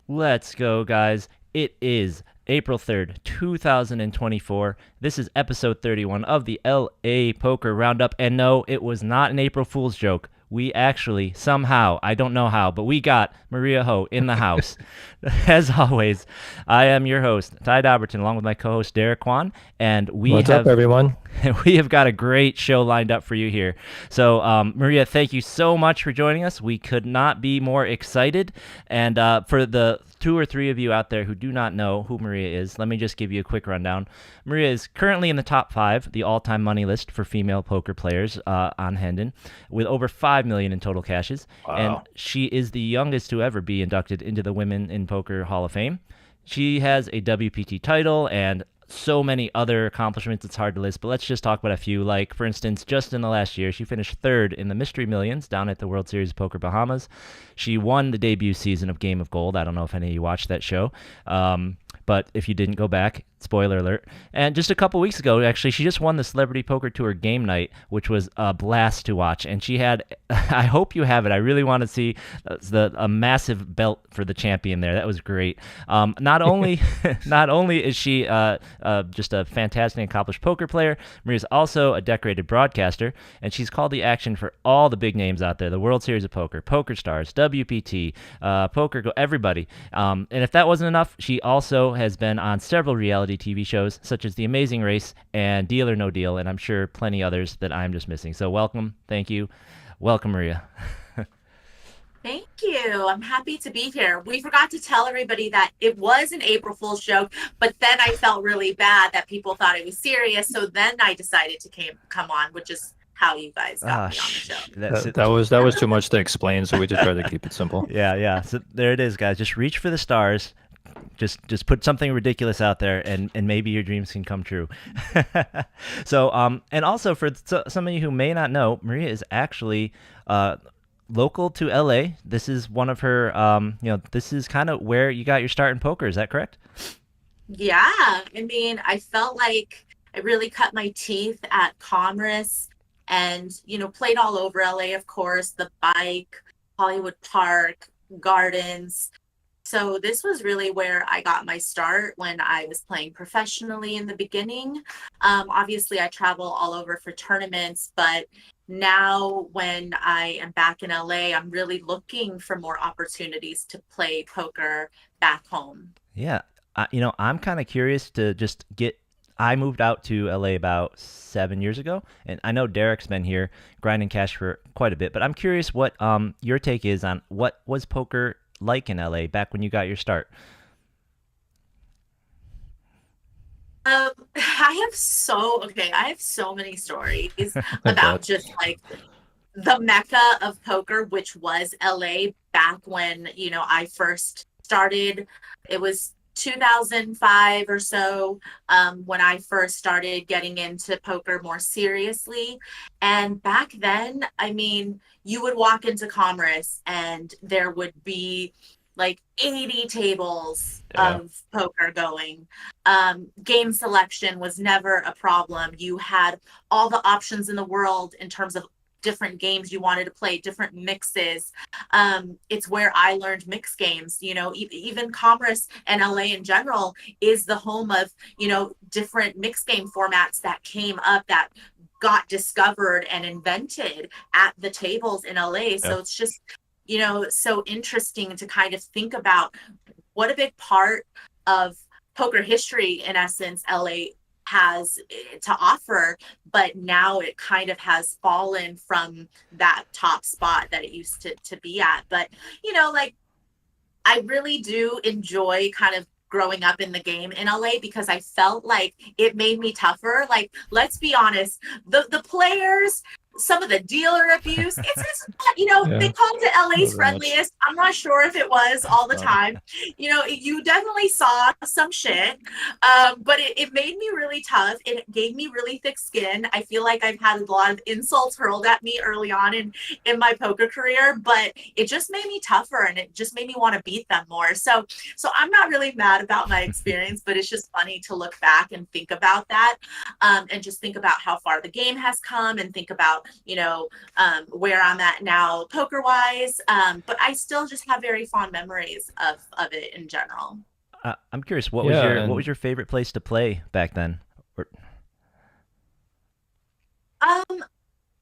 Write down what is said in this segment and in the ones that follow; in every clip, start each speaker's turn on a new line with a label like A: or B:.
A: Let's go, guys. It is April 3rd, 2024. This is episode 31 of the LA Poker Roundup. And no, it was not an April Fool's joke. We actually, somehow, I don't know how, but we got Maria Ho in the house. As always, I am your host, Ty Dobberton, along with my co host, Derek Kwan. And we
B: What's up,
A: have
B: everyone?
A: we have got a great show lined up for you here. So, Maria, thank you so much for joining us. We could not be more excited. And for the two or three of you out there who do not know who Maria is, let me just give you a quick rundown. Maria is currently in the top five, the all-time money list for female poker players on Hendon, with over 5 million in total cashes. And
B: Wow.
A: she is the youngest to ever be inducted into the Women in Poker Hall of Fame. She has a WPT title and so many other accomplishments it's hard to list, but let's just talk about a few. Like, for instance, just in the last year, she finished third in the Mystery Millions down at the World Series of Poker Bahamas. She won the debut season of Game of Gold. I don't know if any of you watched that show. But if you didn't go back, spoiler alert. And just a couple weeks ago, actually, she just won the Celebrity Poker Tour game night, which was a blast to watch. And she had, I hope you have it. I really want to see a massive belt for the champion there. That was great. Not only, not only is she just a fantastic, accomplished poker player, Maria's also a decorated broadcaster, and she's called the action for all the big names out there: the World Series of Poker, Poker Stars, WPT, Poker Go, everybody. And if that wasn't enough, she also has been on several reality TV shows such as The Amazing Race and Deal or No Deal, and I'm sure plenty others that I'm just missing. So welcome, thank you, welcome, Maria.
C: Thank you. I'm happy to be here. We forgot to tell everybody that it was an April Fool's joke, but then I felt really bad that people thought it was serious. So then I decided to come on, which is how you guys got me on the show.
A: That's it.
B: That was too much to explain, so we just tried to keep it simple.
A: Yeah, yeah. So there it is, guys. Just reach for the stars. Just put something ridiculous out there, and maybe your dreams can come true. So and also for some of you who may not know, Maria is actually local to LA. This is one of her this is kind of where you got your start in poker. Is that correct?
C: Yeah. I mean, I felt like I really cut my teeth at Commerce and, played all over LA, of course, the Bike, Hollywood Park, Gardens. So this was really where I got my start when I was playing professionally in the beginning. Obviously, I travel all over for tournaments, but now when I am back in LA, I'm really looking for more opportunities to play poker back home.
A: Yeah. I'm kind of curious to just get. I moved out to LA about 7 years ago, and I know Derek's been here grinding cash for quite a bit. But I'm curious what your take is on what was poker like in LA back when you got your start.
C: I have so many stories
B: I
C: about
B: bet.
C: just like the mecca of poker, which was LA back when, I first started. It was 2005 or so, when I first started getting into poker more seriously. And back then, I mean, you would walk into Commerce and there would be like 80 tables
B: Yeah.
C: of poker going. Game selection was never a problem. You had all the options in the world in terms of different games you wanted to play, different mixes. It's where I learned mix games. Even Commerce and LA in general is the home of, different mix game formats that came up that got discovered and invented at the tables in LA.
B: Yeah.
C: So it's just, so interesting to kind of think about what a big part of poker history, in essence, LA has to offer, but now it kind of has fallen from that top spot that it used to be at. But, like, I really do enjoy kind of growing up in the game in LA because I felt like it made me tougher. Like, let's be honest, the players, some of the dealer abuse, it's not,
B: Yeah.
C: they call it LA's
B: Not very much.
C: friendliest. I'm not sure if it was all the
B: Um,
C: time. You definitely saw some shit, but it made me really tough. It gave me really thick skin. I feel like I've had a lot of insults hurled at me early on in my poker career, but it just made me tougher and it just made me want to beat them more. So I'm not really mad about my experience, but it's just funny to look back and think about that, and just think about how far the game has come and think about about, where I'm at now poker wise. But I still just have very fond memories of it in general.
A: I'm curious, what was
B: Yeah,
A: your favorite place to play back then? Or,
C: Um,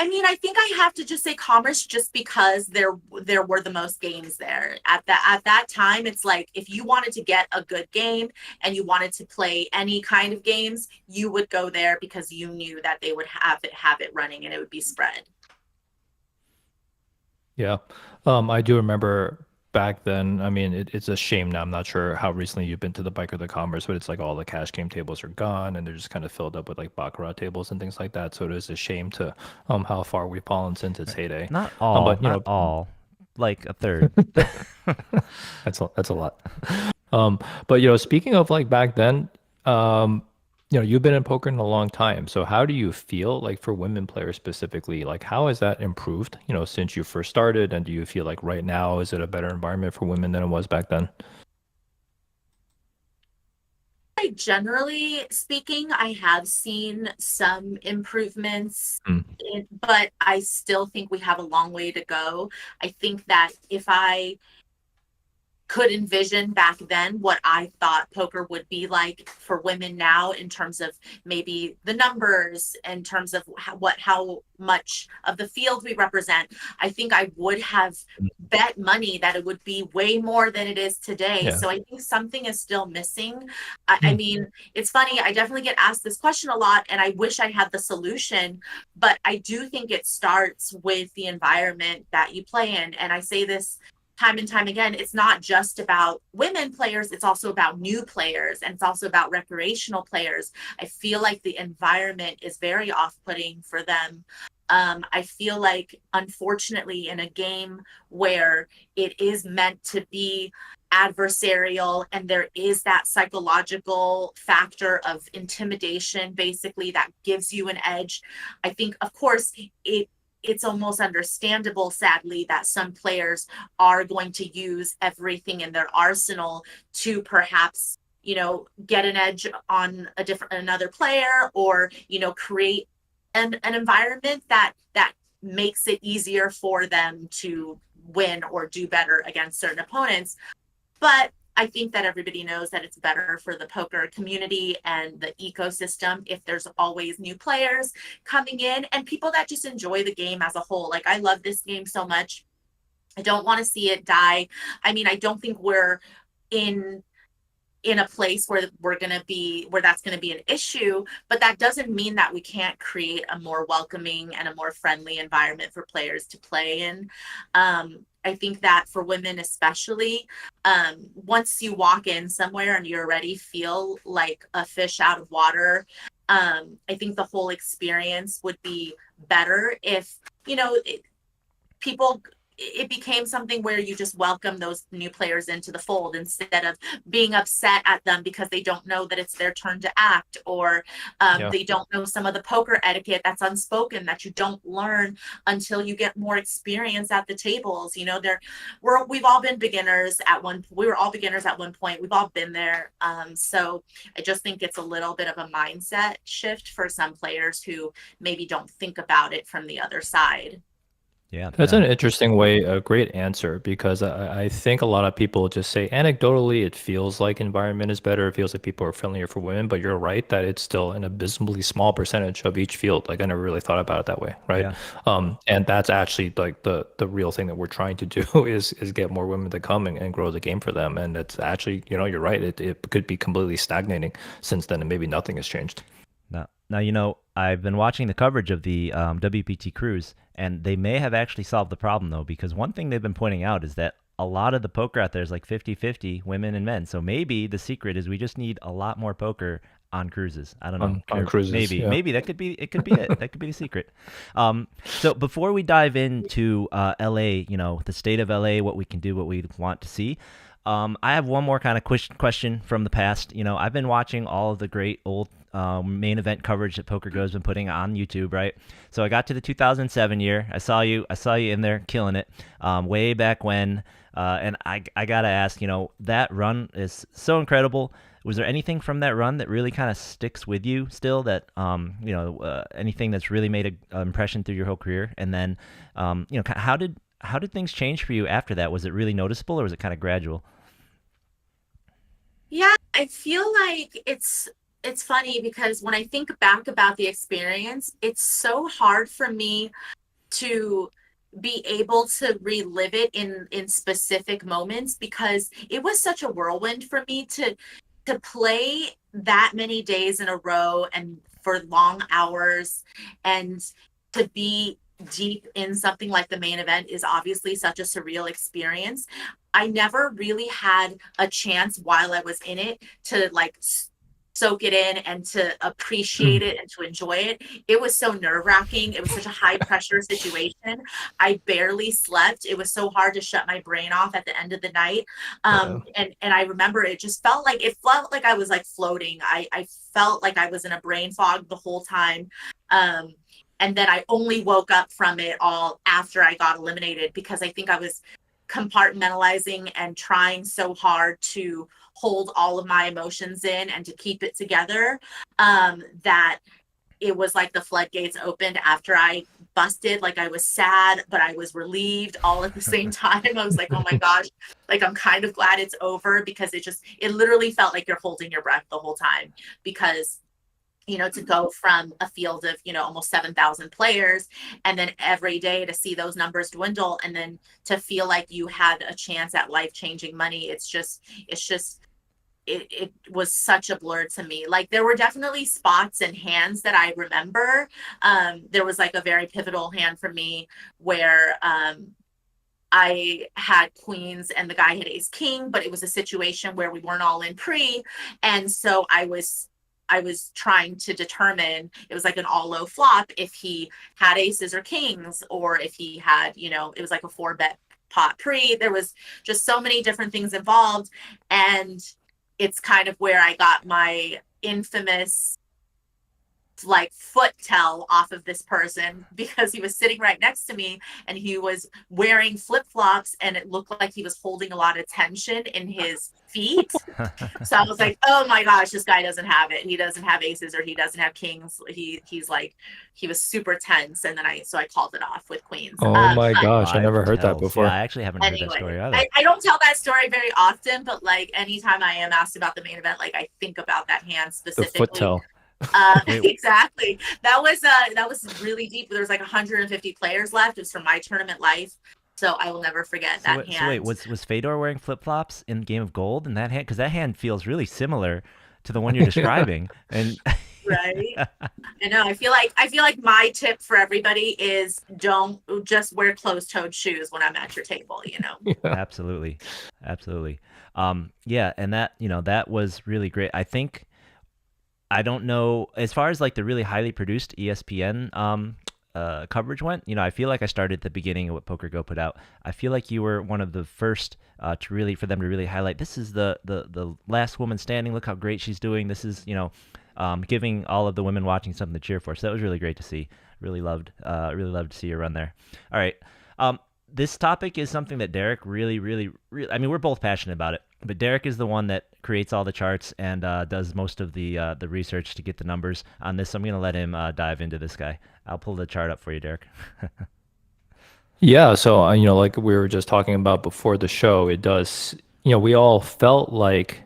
C: I mean, I think I have to just say Commerce just because there were the most games there. At that time, it's like if you wanted to get a good game and you wanted to play any kind of games, you would go there because you knew that they would have it running and it would be spread.
B: yeah. I do remember back then. I mean, it's a shame now. I'm not sure how recently you've been to the Bike or the Commerce, but it's like all the cash game tables are gone and they're just kind of filled up with like baccarat tables and things like that. So it is a shame to how far we've fallen since its heyday. But
A: not all, like a third.
B: that's a lot. But speaking of like back then, um, you've been in poker in a long time. So how do you feel like for women players specifically? Like how has that improved, since you first started? And do you feel like right now is it a better environment for women than it was back then?
C: Generally speaking, I have seen some improvements,
B: Mm,
C: but I still think we have a long way to go. I think that if I could envision back then what I thought poker would be like for women now in terms of maybe the numbers, in terms of how much of the field we represent. I think I would have
B: mm,
C: bet money that it would be way more than it is today.
B: yeah.
C: So I think something is still missing. I
B: Mm,
C: mean, it's funny, I definitely get asked this question a lot, and I wish I had the solution, but I do think it starts with the environment that you play in. And I say this time and time again, it's not just about women players, it's also about new players, and it's also about recreational players. I feel like the environment is very off-putting for them. I feel like, unfortunately, in a game where it is meant to be adversarial and there is that psychological factor of intimidation, basically, that gives you an edge, I think, of course, it's almost understandable, sadly, that some players are going to use everything in their arsenal to perhaps, get an edge on another player, or, create an environment that makes it easier for them to win or do better against certain opponents. But I think that everybody knows that it's better for the poker community and the ecosystem if there's always new players coming in and people that just enjoy the game as a whole. Like, I love this game so much. I don't want to see it die. I mean, I don't think we're in a place where that's going to be an issue, but that doesn't mean that we can't create a more welcoming and a more friendly environment for players to play in. I think that for women especially, once you walk in somewhere and you already feel like a fish out of water, I think the whole experience would be better if, people it became something where you just welcome those new players into the fold instead of being upset at them because they don't know that it's their turn to act, or
B: Yeah.
C: they don't know some of the poker etiquette that's unspoken that you don't learn until you get more experience at the tables. We've all been beginners at one. We were all beginners at one point. We've all been there. So I just think it's a little bit of a mindset shift for some players who maybe don't think about it from the other side.
A: Yeah,
B: That's an interesting way, a great answer, because I think a lot of people just say anecdotally it feels like environment is better, it feels like people are friendlier for women, but you're right that it's still an abysmally small percentage of each field. Like I never really thought about it that way, right?
A: yeah.
B: And that's actually like the real thing that we're trying to do is get more women to come and grow the game for them. And it's actually, you're right, it could be completely stagnating since then, and maybe nothing has changed.
A: Now, I've been watching the coverage of the WPT cruise, and they may have actually solved the problem, though, because one thing they've been pointing out is that a lot of the poker out there is like 50-50 women and men. So maybe the secret is we just need a lot more poker on cruises. I don't know.
B: On cruises,
A: Maybe,
B: yeah.
A: maybe that could be it. That could be the secret. So before we dive into LA, the state of LA, what we can do, what we want to see, I have one more kind of question from the past. I've been watching all of the great old main event coverage that Poker Go's been putting on YouTube, right? So I got to the 2007 year. I saw you in there killing it, way back when. And I gotta ask, that run is so incredible. was there anything from that run that really kind of sticks with you still? That anything that's really made an impression through your whole career? And then, how did things change for you after that? Was it really noticeable, or was it kind of gradual?
C: Yeah, I feel like it's funny because when I think back about the experience, it's so hard for me to be able to relive it in specific moments because it was such a whirlwind for me to play that many days in a row and for long hours, and to be deep in something like the main event is obviously such a surreal experience. I never really had a chance while I was in it to like soak it in and to appreciate it and to enjoy it. It was so nerve-wracking. It was such a high pressure situation. I barely slept. It was so hard to shut my brain off at the end of the night.
B: Yeah.
C: And I remember it felt like I was like floating. I felt like I was in a brain fog the whole time. And then I only woke up from it all after I got eliminated because I think I was compartmentalizing and trying so hard to hold all of my emotions in and to keep it together, that it was like the floodgates opened after I busted. Like I was sad, but I was relieved all at the same time. I was like, oh my gosh, like I'm kind of glad it's over because it literally felt like you're holding your breath the whole time because to go from a field of, almost 7,000 players and then every day to see those numbers dwindle and then to feel like you had a chance at life-changing money. It was such a blur to me. Like there were definitely spots and hands that I remember. There was like a very pivotal hand for me where, I had queens and the guy had ace king, but it was a situation where we weren't all in pre. And so I was trying to determine, it was like an all low flop, if he had aces or kings, or if he had, it was like a 4-bet pot pre. There was just so many different things involved. And it's kind of where I got my infamous like foot tell off of this person because he was sitting right next to me and he was wearing flip-flops and it looked like he was holding a lot of tension in his feet. So I was like, oh my gosh, this guy doesn't have it. He doesn't have aces or he doesn't have kings. He was super tense. And then I called it off with queens.
B: Oh my gosh, I
A: Five
B: never heard that
A: tells. Yeah,
B: before.
A: I actually haven't heard that story either.
C: I don't tell that story very often, but like anytime I am asked about the main event, like I think about that hand
B: The
C: specifically.
B: foot tell.
C: Exactly. That was really deep. There was like 150 players left. It was from my tournament life. So I will never forget that hand.
A: So wait, was Fedor wearing flip flops in Game of Gold in that hand? Because that hand feels really similar to the one you're describing. And
C: right. I know. I feel like my tip for everybody is don't just wear closed-toed shoes when I'm at your table,
B: Yeah.
A: Absolutely. Yeah, and that was really great. I don't know, as far as like the really highly produced ESPN coverage went, I feel like I started at the beginning of what Poker Go put out. I feel like you were one of the first for them to really highlight, this is the last woman standing. Look how great she's doing. This is, giving all of the women watching something to cheer for. So that was really great to see. Really loved to see your run there. All right. This topic is something that Derek really, I mean, we're both passionate about it, but Derek is the one that creates all the charts and does most of the research to get the numbers on this. So I'm going to let him dive into this guy. I'll pull the chart up for you, Derek.
B: Yeah, so like we were just talking about before the show, it does, we all felt like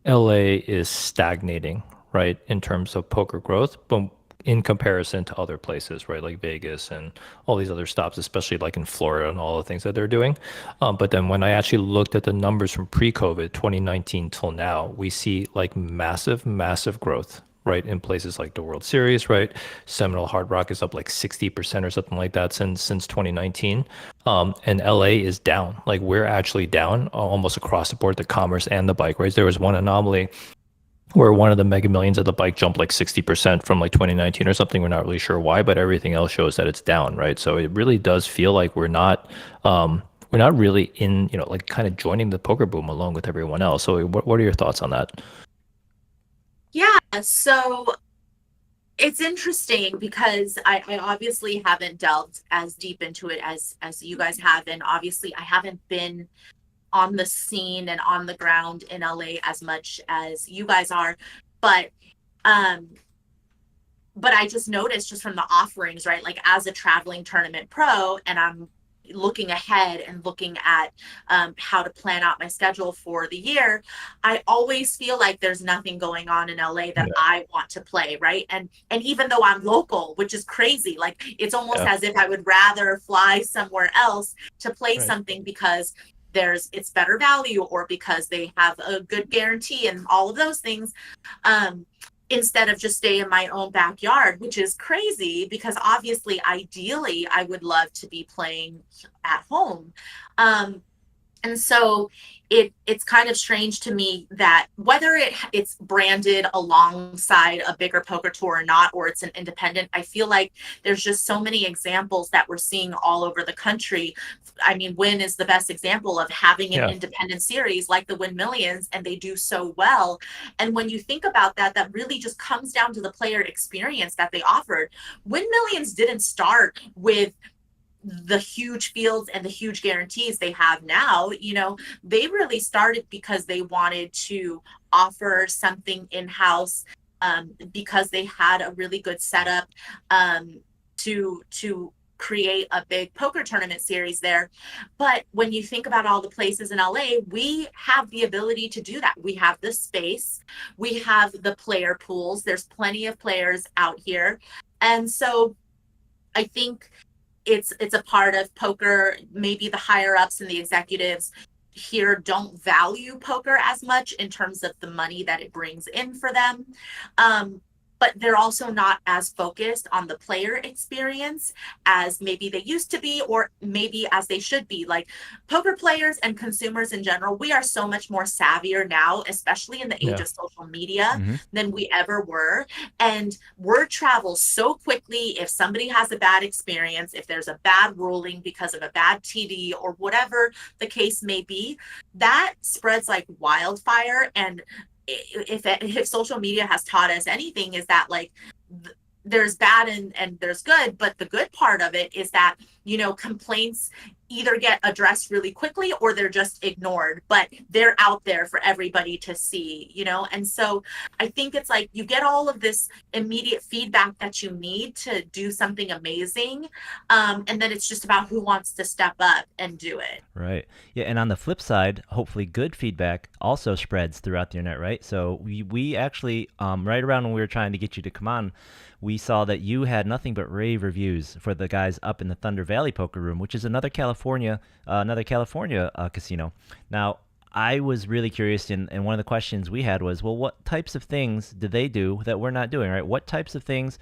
B: LA is stagnating, right, in terms of poker growth, but in comparison to other places, right, like Vegas and all these other stops, especially like in Florida and all the things that they're doing. But then when I actually looked at the numbers from pre-COVID, 2019 till now, we see like massive, massive growth, right, in places like the World Series, right? Seminole Hard Rock is up like 60% or something like that since 2019. And LA is down. Like we're actually down almost across the board, the commerce and the bike race. There was one anomaly where one of the Mega Millions at the bike jumped like 60% from like 2019 or something. We're not really sure why, but everything else shows that it's down, right? So it really does feel like we're not really in, like kind of joining the poker boom along with everyone else. So what are your thoughts on that?
C: Yeah, so it's interesting because I obviously haven't delved as deep into it as you guys have, and obviously I haven't been on the scene and on the ground in LA as much as you guys are, but um but I just noticed just from the offerings, right? Like as a traveling tournament pro, and I'm looking ahead and looking at how to plan out my schedule for the year, I always feel like there's nothing going on in LA that
B: Yeah.
C: I want to play, right? And even though I'm local, which is crazy, like it's almost
B: Yeah.
C: as if I would rather fly somewhere else to play
A: Right.
C: something because it's better value, or because they have a good guarantee and all of those things. Um, Instead of just stay in my own backyard, which is crazy because obviously, ideally, I would love to be playing at home. And so it's kind of strange to me that whether it's branded alongside a bigger poker tour or not, or it's an independent, I feel like there's just so many examples that we're seeing all over the country. I mean, Win is the best example of having an
B: Yeah.
C: independent series like the Win Millions, and they do so well. And when you think about that, that really just comes down to the player experience that they offered. Win Millions didn't start with the huge fields and the huge guarantees they have now. They really started because they wanted to offer something in-house, because they had a really good setup, to create a big poker tournament series there. But when you think about all the places in LA, we have the ability to do that. We have the space, we have the player pools, there's plenty of players out here. And so I think it's a part of poker. Maybe the higher ups and the executives here don't value poker as much in terms of the money that it brings in for them. But they're also not as focused on the player experience as maybe they used to be, or maybe as they should be. Like poker players and consumers in general, we are so much more savvier now, especially in the age
B: Yeah.
C: of social media,
A: Mm-hmm.
C: than we ever were. And word travels so quickly. If somebody has a bad experience, if there's a bad ruling because of a bad TD or whatever the case may be, that spreads like wildfire. And if social media has taught us anything, is that like there's bad and there's good, but the good part of it is that complaints either get addressed really quickly or they're just ignored, but they're out there for everybody to see. And so I think it's like you get all of this immediate feedback that you need to do something amazing, and then it's just about who wants to step up and do it.
A: Right. Yeah, and on the flip side, hopefully good feedback also spreads throughout the internet, right? So we actually, right around when we were trying to get you to come on, we saw that you had nothing but rave reviews for the guys up in the Thunder Valley Poker Room, which is another California casino. Now, I was really curious, and one of the questions we had was, well, what types of things do they do that we're not doing, right? What types of things,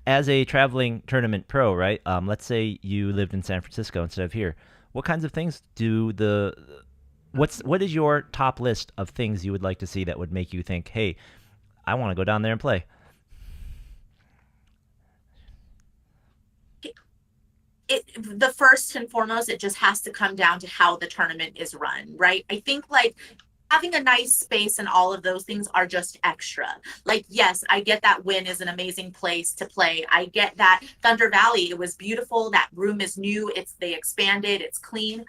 A: as a traveling tournament pro, right? Let's say you lived in San Francisco instead of here. What kinds of things what is your top list of things you would like to see that would make you think, hey, I want to go down there and play?
C: The first and foremost, it just has to come down to how the tournament is run, right? I think like having a nice space and all of those things are just extra. Like, yes, I get that Win is an amazing place to play. I get that Thunder Valley, it was beautiful. That room is new. They expanded, it's clean.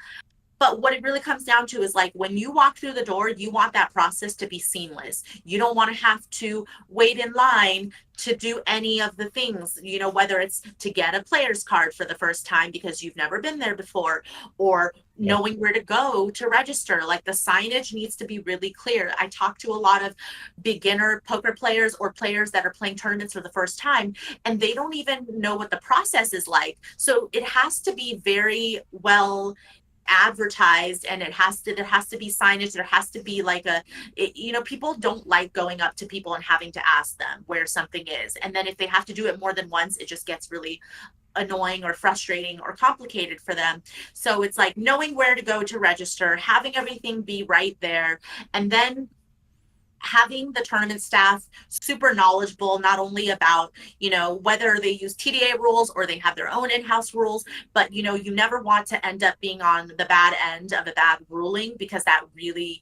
C: But what it really comes down to is like when you walk through the door, you want that process to be seamless. You don't want to have to wait in line to do any of the things, whether it's to get a player's card for the first time because you've never been there before, or knowing where to go to register. Like the signage needs to be really clear. I talk to a lot of beginner poker players or players that are playing tournaments for the first time, and they don't even know what the process is like. So it has to be very well advertised, and there has to be signage. There has to be like people don't like going up to people and having to ask them where something is, and then if they have to do it more than once, it just gets really annoying or frustrating or complicated for them. So it's like knowing where to go to register, having everything be right there, and then having the tournament staff super knowledgeable, not only about, whether they use TDA rules or they have their own in-house rules, but, you never want to end up being on the bad end of a bad ruling, because that really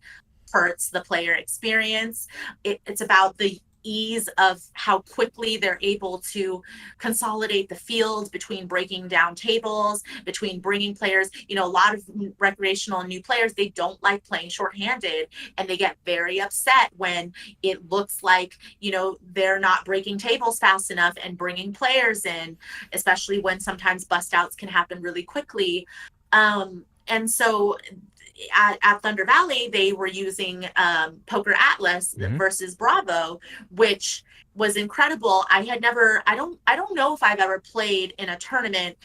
C: hurts the player experience. It's about the ease of how quickly they're able to consolidate the field between breaking down tables, between bringing players. A lot of recreational and new players, they don't like playing shorthanded, and they get very upset when it looks like, they're not breaking tables fast enough and bringing players in, especially when sometimes bust outs can happen really quickly. And so at Thunder Valley, they were using Poker Atlas versus Bravo, which was incredible. I don't know if I've ever played in a tournament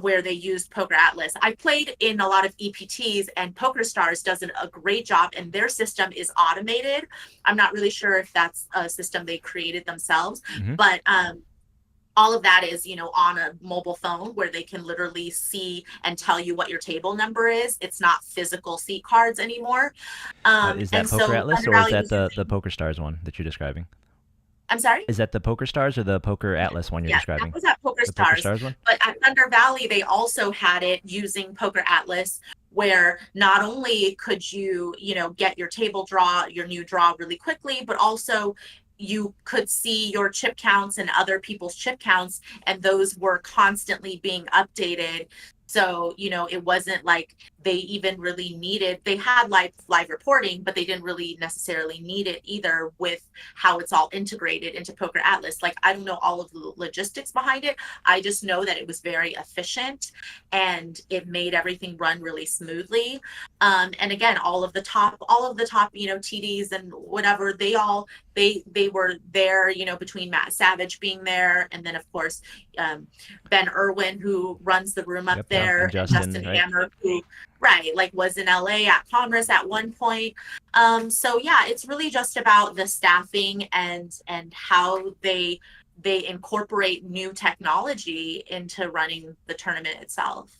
C: where they used Poker Atlas. I played in a lot of EPTs, and PokerStars does a great job, and their system is automated. I'm not really sure if that's a system they created themselves, but all of that is, on a mobile phone where they can literally see and tell you what your table number is. It's not physical seat cards anymore.
A: Is that Poker Atlas, or is that the Poker Stars one that you're describing?
C: I'm sorry?
A: Is that the Poker Stars or the Poker Atlas one you're describing?
C: That was at Poker Stars.
A: Poker Stars one?
C: But at Thunder Valley, they also had it using Poker Atlas, where not only could you, get your table draw, your new draw really quickly, but also you could see your chip counts and other people's chip counts, and those were constantly being updated. So, it wasn't like they even really needed, they had live reporting, but they didn't really necessarily need it either with how it's all integrated into Poker Atlas. Like, I don't know all of the logistics behind it. I just know that it was very efficient and it made everything run really smoothly. And again, all of the top, TDs and whatever, they were there, between Matt Savage being there, and then of course Ben Irwin, who runs the room up there,
A: and Justin right?
C: Hammer, who was in LA at Congress at one point. So yeah, it's really just about the staffing and how they incorporate new technology into running the tournament itself.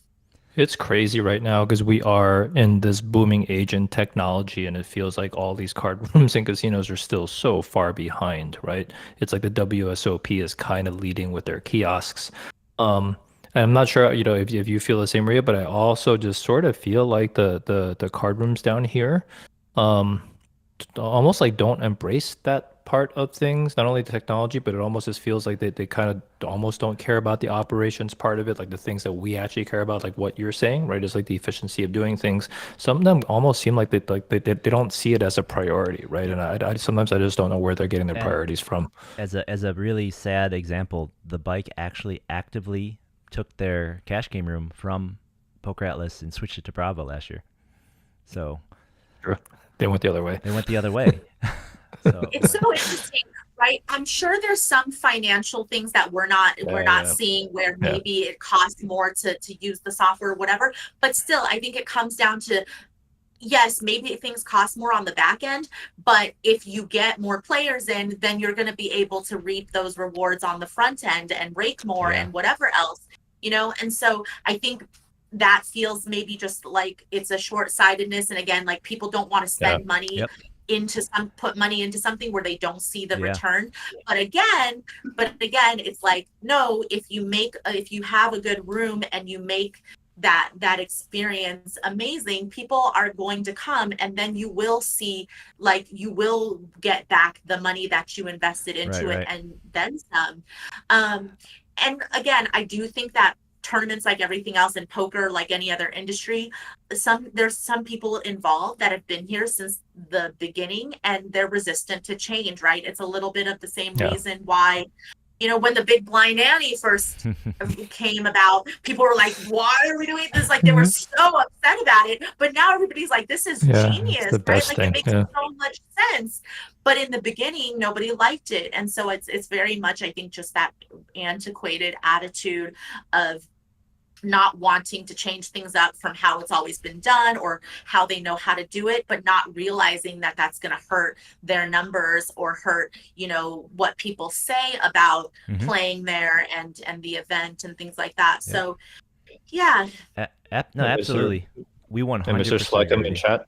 B: It's crazy right now because we are in this booming age in technology, and it feels like all these card rooms and casinos are still so far behind, right? It's like the WSOP is kind of leading with their kiosks. And I'm not sure, if you feel the same, Maria, but I also just sort of feel like the card rooms down here, almost like don't embrace that part of things, not only the technology, but it almost just feels like they kind of almost don't care about the operations part of it, like the things that we actually care about, like what you're saying, right? Is like the efficiency of doing things. Some of them almost seem like they don't see it as a priority, right? And I sometimes I just don't know where they're getting their priorities from.
A: As a really sad example, the bike actually actively took their cash game room from Poker Atlas and switched it to Bravo last year. So
B: sure. They went the other way.
A: They went the other way. So
C: it's so interesting, right? I'm sure there's some financial things that we're not seeing, where maybe it costs more to use the software or whatever. But still, I think it comes down to, yes, maybe things cost more on the back end, but if you get more players in, then you're going to be able to reap those rewards on the front end and rake more and whatever else, And so I think that feels maybe just like it's a short-sightedness. And again, like, people don't want to spend money put money into something where they don't see the return. But again, it's like, no, if you have a good room and you make that experience amazing, people are going to come, and then you will see, like, you will get back the money that you invested into it and then some. And again, I do think that tournaments, like everything else in poker, like any other industry, there's some people involved that have been here since the beginning, and they're resistant to change, right? It's a little bit of the same reason why, when the big blind Annie first came about, people were like, why are we doing this? Like, they were so upset about it, but now everybody's like, this is genius, right? Like, it makes so much sense. But in the beginning, nobody liked it. And so it's very much, I think, just that antiquated attitude of not wanting to change things up from how it's always been done or how they know how to do it, but not realizing that that's going to hurt their numbers or hurt, what people say about playing there and the event and things like that. So,
A: no, absolutely. We 100%
B: Mr. Slugum in chat.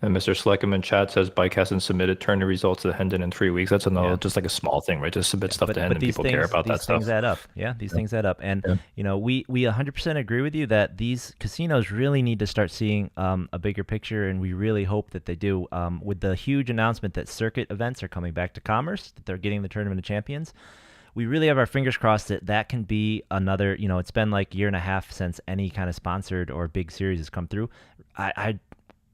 B: And Mr. Sleckham in chat says Bike hasn't submitted tourney results to Hendon in 3 weeks. That's another,
A: Yeah.
B: just like a small thing, right? Just submit stuff to
A: But
B: Hendon.
A: these
B: People care
A: things
B: about that
A: these things
B: stuff.
A: add up. Yeah, these
B: Yeah.
A: things add up. And
B: Yeah.
A: we 100% agree with you that these casinos really need to start seeing a bigger picture, and we really hope that they do. With the huge announcement that circuit events are coming back to Commerce, that they're getting the Tournament of Champions, we really have our fingers crossed that that can be another. It's been like a year and a half since any kind of sponsored or big series has come through.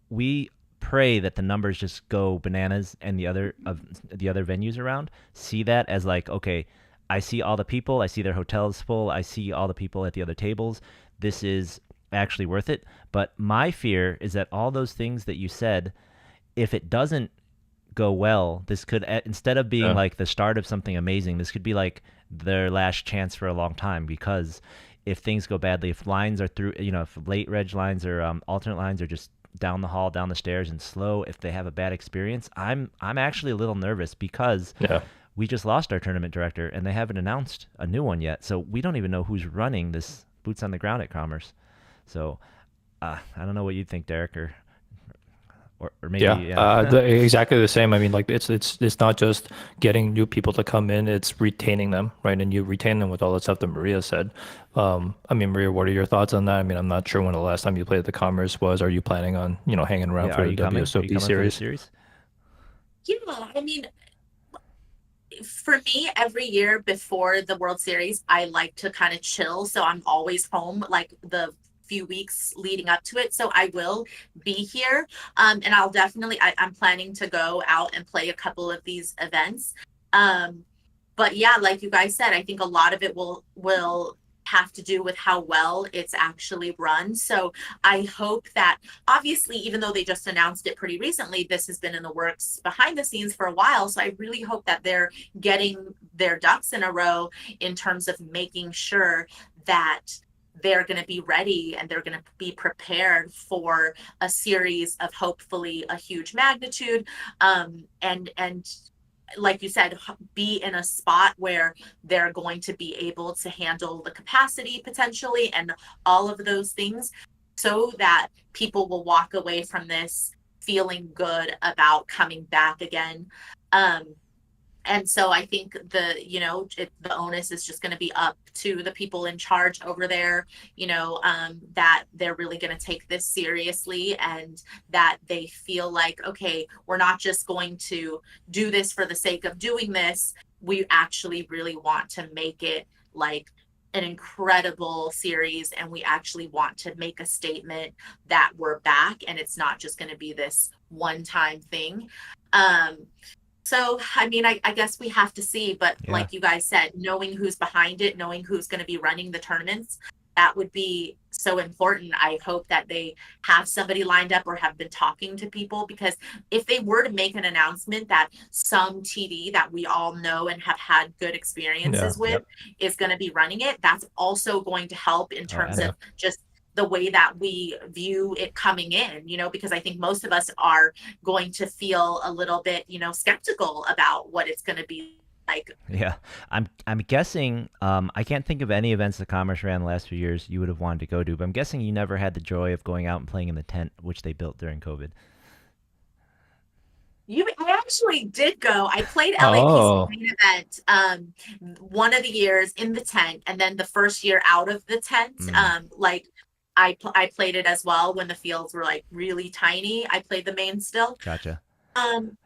A: We pray that the numbers just go bananas, and the other venues around see that as like, okay, I see all the people, I see their hotels full, I see all the people at the other tables. This is actually worth it. But my fear is that all those things that you said, if it doesn't go well, this could, instead of being
B: Yeah.
A: like the start of something amazing, this could be like their last chance for a long time. Because if things go badly, if lines are through, if late reg lines or alternate lines are just down the hall, down the stairs, and slow, if they have a bad experience, I'm actually a little nervous because
B: Yeah.
A: we just lost our tournament director and they haven't announced a new one yet. So we don't even know who's running this boots on the ground at Commerce. So I don't know what you think, Derek, or maybe
B: Yeah,
A: yeah.
B: exactly the same. I mean, like it's not just getting new people to come in; it's retaining them, right? And you retain them with all the stuff that Maria said. I mean, Maria, what are your thoughts on that? I mean, I'm not sure when the last time you played at the Commerce was. Are you planning on, hanging around
A: Yeah, are
B: for the
A: you coming? Are you
B: WSOP
A: coming for this
B: series?
A: series?
C: Yeah, I mean, for me, every year before the World Series, I like to kind of chill. So I'm always home like the few weeks leading up to it. So I will be here. And I'll definitely, I'm planning to go out and play a couple of these events. Um, but yeah, like you guys said, I think a lot of it will have to do with how well it's actually run. So I hope that, obviously, even though they just announced it pretty recently, this has been in the works behind the scenes for a while. So I really hope that they're getting their ducks in a row in terms of making sure that they're going to be ready and they're going to be prepared for a series of hopefully a huge magnitude, and like you said, be in a spot where they're going to be able to handle the capacity potentially and all of those things, so that people will walk away from this feeling good about coming back again. And so I think the onus is just going to be up to the people in charge over there, that they're really going to take this seriously, and that they feel like, okay, we're not just going to do this for the sake of doing this. We actually really want to make it like an incredible series, and we actually want to make a statement that we're back and it's not just going to be this one-time thing. So, I mean, I guess we have to see, but
A: Yeah.
C: like you guys said, knowing who's behind it, knowing who's going to be running the tournaments, that would be so important. I hope that they have somebody lined up or have been talking to people, because if they were to make an announcement that some TD that we all know and have had good experiences
B: Yeah.
C: with is going to be running it, that's also going to help in terms
B: Yeah.
C: of just the way that we view it coming in, because I think most of us are going to feel a little bit, skeptical about what it's going to be like.
A: Yeah, I'm guessing. I can't think of any events that Commerce ran the last few years you would have wanted to go to, but I'm guessing you never had the joy of going out and playing in the tent, which they built during COVID.
C: I actually did go. I played LAPC
B: Oh,
C: main event one of the years in the tent, and then the first year out of the tent,
A: Mm,
C: like I played it as well when the fields were like really tiny. I played the main still.
A: gotcha.
C: Um,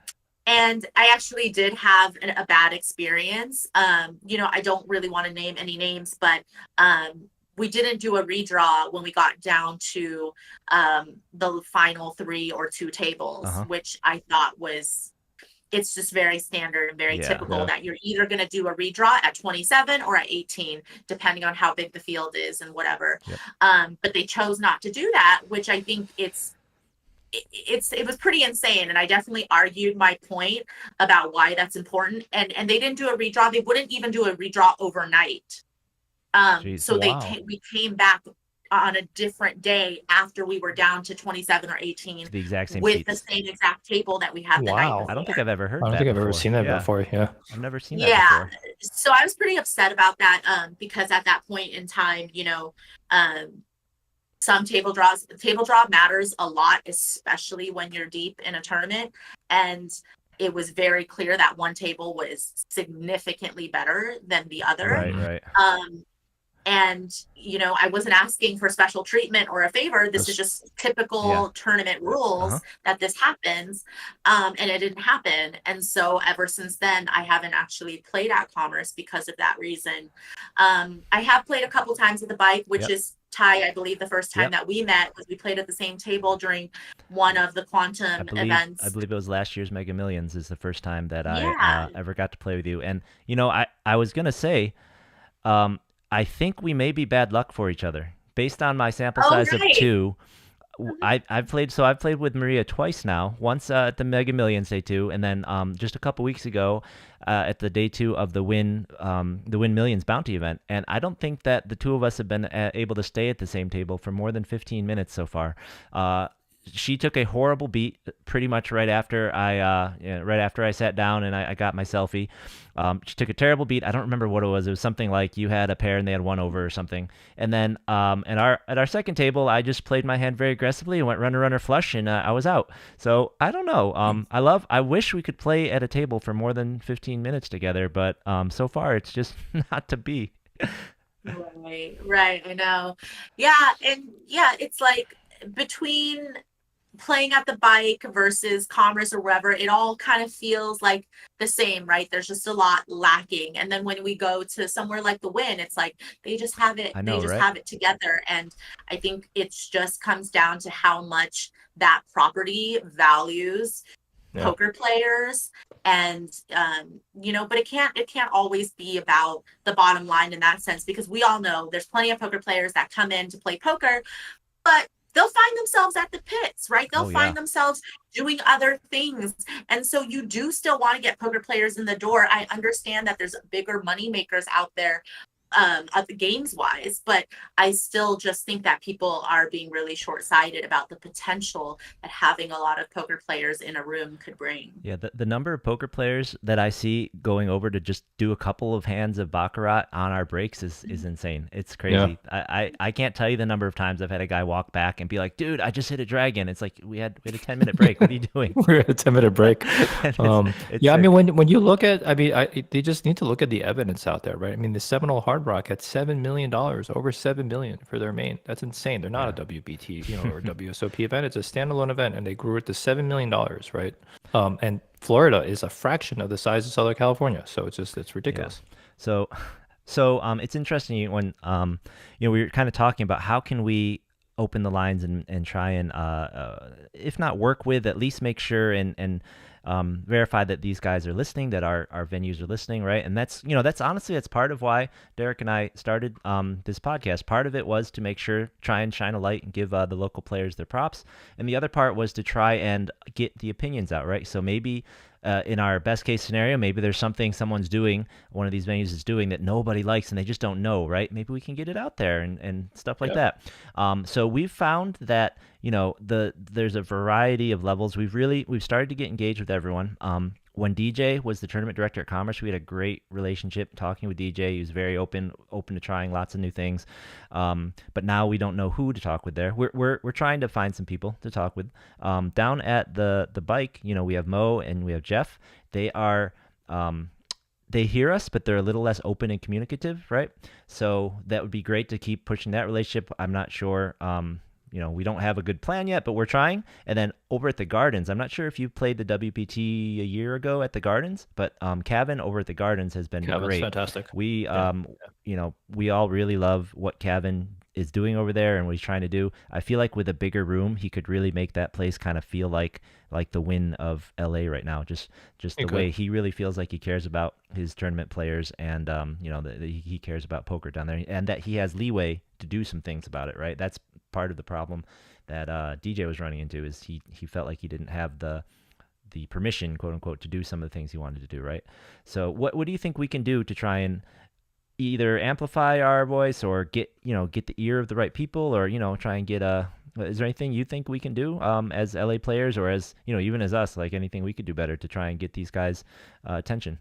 C: and I actually did have a bad experience. I don't really want to name any names, but we didn't do a redraw when we got down to the final three or two
A: Uh
C: tables,
A: huh.
C: which I thought it's just very standard and very
A: Yeah.
C: typical
B: yeah.
C: that you're either going to do a redraw at 27 or at 18, depending on how big the field is and whatever.
A: Yep.
C: But they chose not to do that, which I think it was pretty insane, and I definitely argued my point about why that's important. And they didn't do a redraw. They wouldn't even do a redraw overnight.
A: Jeez.
C: So
B: Wow.
C: we came back on a different day after we were down to 27 or 18
A: To the exact same
C: with the
A: seats.
C: same exact table that we had the night
B: Wow.
A: I don't
C: before.
A: think I've ever
B: I
A: heard
B: don't
A: that
B: think I've ever
A: before.
B: seen that
A: Yeah,
B: before. Yeah.
A: I've never seen that
C: Yeah.
A: before.
C: So I was pretty upset about that, because at that point in time, um, some table draw matters a lot, especially when you're deep in a tournament. And it was very clear that one table was significantly better than the other.
A: Right.
C: And I wasn't asking for special treatment or a favor. This is just typical tournament rules that this happens. And it didn't happen. And so ever since then, I haven't actually played at Commerce because of that reason. I have played a couple times at the Bike, which is Ty, I believe the first time that we met was we played at the same table during one of the Quantum events.
A: I believe it was last year's Mega Millions is the first time that I ever got to play with you. And, I was going to say, I think we may be bad luck for each other based on my sample size of 2. I've played with Maria twice now. Once at the Mega Millions Day 2, and then just a couple weeks ago at the Day 2 of the Win Millions Bounty event. And I don't think that the two of us have been able to stay at the same table for more than 15 minutes so far. She took a horrible beat pretty much right after I sat down and I got my selfie. She took a terrible beat. I don't remember what it was. It was something like you had a pair and they had one over or something. And then at our second table, I just played my hand very aggressively and went runner flush, and I was out. So I don't know. I wish we could play at a table for more than 15 minutes together, but so far it's just not to be.
C: Right. I know. Yeah, and it's like between playing at the Bike versus Commerce or wherever, it all kind of feels like the same, right? There's just a lot lacking. And then when we go to somewhere like the Win, it's like they just have it. Have it together. And I think it's just comes down to how much that property values poker players. And but it can't always be about the bottom line in that sense, because we all know there's plenty of poker players that come in to play poker, but they'll find themselves at the pits, right? They'll find themselves doing other things. And so you do still want to get poker players in the door. I understand that there's bigger money makers out there at the games wise, but I still just think that people are being really short-sighted about the potential that having a lot of poker players in a room could bring.
A: Yeah, the number of poker players that I see going over to just do a couple of hands of Baccarat on our breaks is insane. It's crazy. Yeah. I can't tell you the number of times I've had a guy walk back and be like, dude, I just hit a dragon. It's like we had a 10-minute break. What are you doing?
B: We're at a 10-minute break. I mean, when you look at, they just need to look at the evidence out there, right? I mean, the Seminole Hard Rock had $7 million, over $7 million for their main. That's insane. They're not a WBT, or WSOP event. It's a standalone event, and they grew it to $7 million, right? And Florida is a fraction of the size of Southern California, so it's ridiculous.
A: Yeah. So it's interesting when we were kind of talking about how can we open the lines and try and if not work with, at least make sure and verify that these guys are listening, that our venues are listening, right? And that's honestly, that's part of why Derek and I started this podcast. Part of it was to make sure, try and shine a light and give the local players their props. And the other part was to try and get the opinions out, right? So maybe in our best case scenario, maybe there's something someone's doing, one of these venues is doing that nobody likes and they just don't know, right? Maybe we can get it out there and stuff like that. So we've found that, there's a variety of levels. We've started to get engaged with everyone. When DJ was the tournament director at Commerce, we had a great relationship talking with DJ. He was very open to trying lots of new things. But now we don't know who to talk with there. We're trying to find some people to talk with. Down at the Bike, we have Mo and we have Jeff. They are they hear us, but they're a little less open and communicative, right? So that would be great to keep pushing that relationship. I'm not sure. We don't have a good plan yet, but we're trying. And then over at the Gardens, I'm not sure if you played the WPT a year ago at the Gardens, but Kevin over at the Gardens has been
B: Kevin's
A: great.
B: Fantastic.
A: We we all really love what Kevin is doing over there and what he's trying to do. I feel like with a bigger room, he could really make that place kind of feel like the Win of LA right now. Just the way he really feels like he cares about his tournament players, and he cares about poker down there, and that he has leeway to do some things about it, right? That's part of the problem that DJ was running into, is he felt like he didn't have the permission, quote unquote, to do some of the things he wanted to do, right? So what do you think we can do to try and either amplify our voice or get the ear of the right people, or try and get is there anything you think we can do as LA players, or as even as us, like anything we could do better to try and get these guys attention?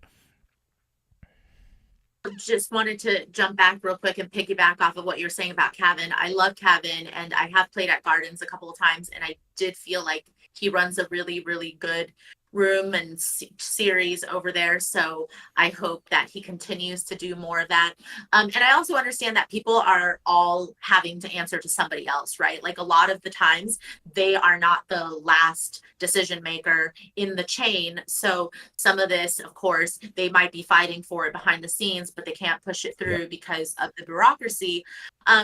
C: Just wanted to jump back real quick and piggyback off of what you're saying about Kevin. I love Kevin, and I have played at Gardens a couple of times, and I did feel like he runs a really, really good room and series over there. So I hope that he continues to do more of that. And I also understand that people are all having to answer to somebody else, right? Like a lot of the times they are not the last decision maker in the chain. So some of this, of course, they might be fighting for it behind the scenes, but they can't push it through because of the bureaucracy.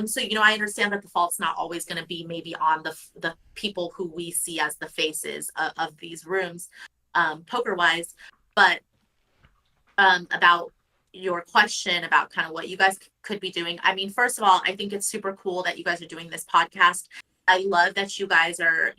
C: So, I understand that the fault's not always going to be maybe on the people who we see as the faces of these rooms, poker wise, but about your question about kind of what you guys could be doing. I mean, first of all, I think it's super cool that you guys are doing this podcast. I love that you guys are,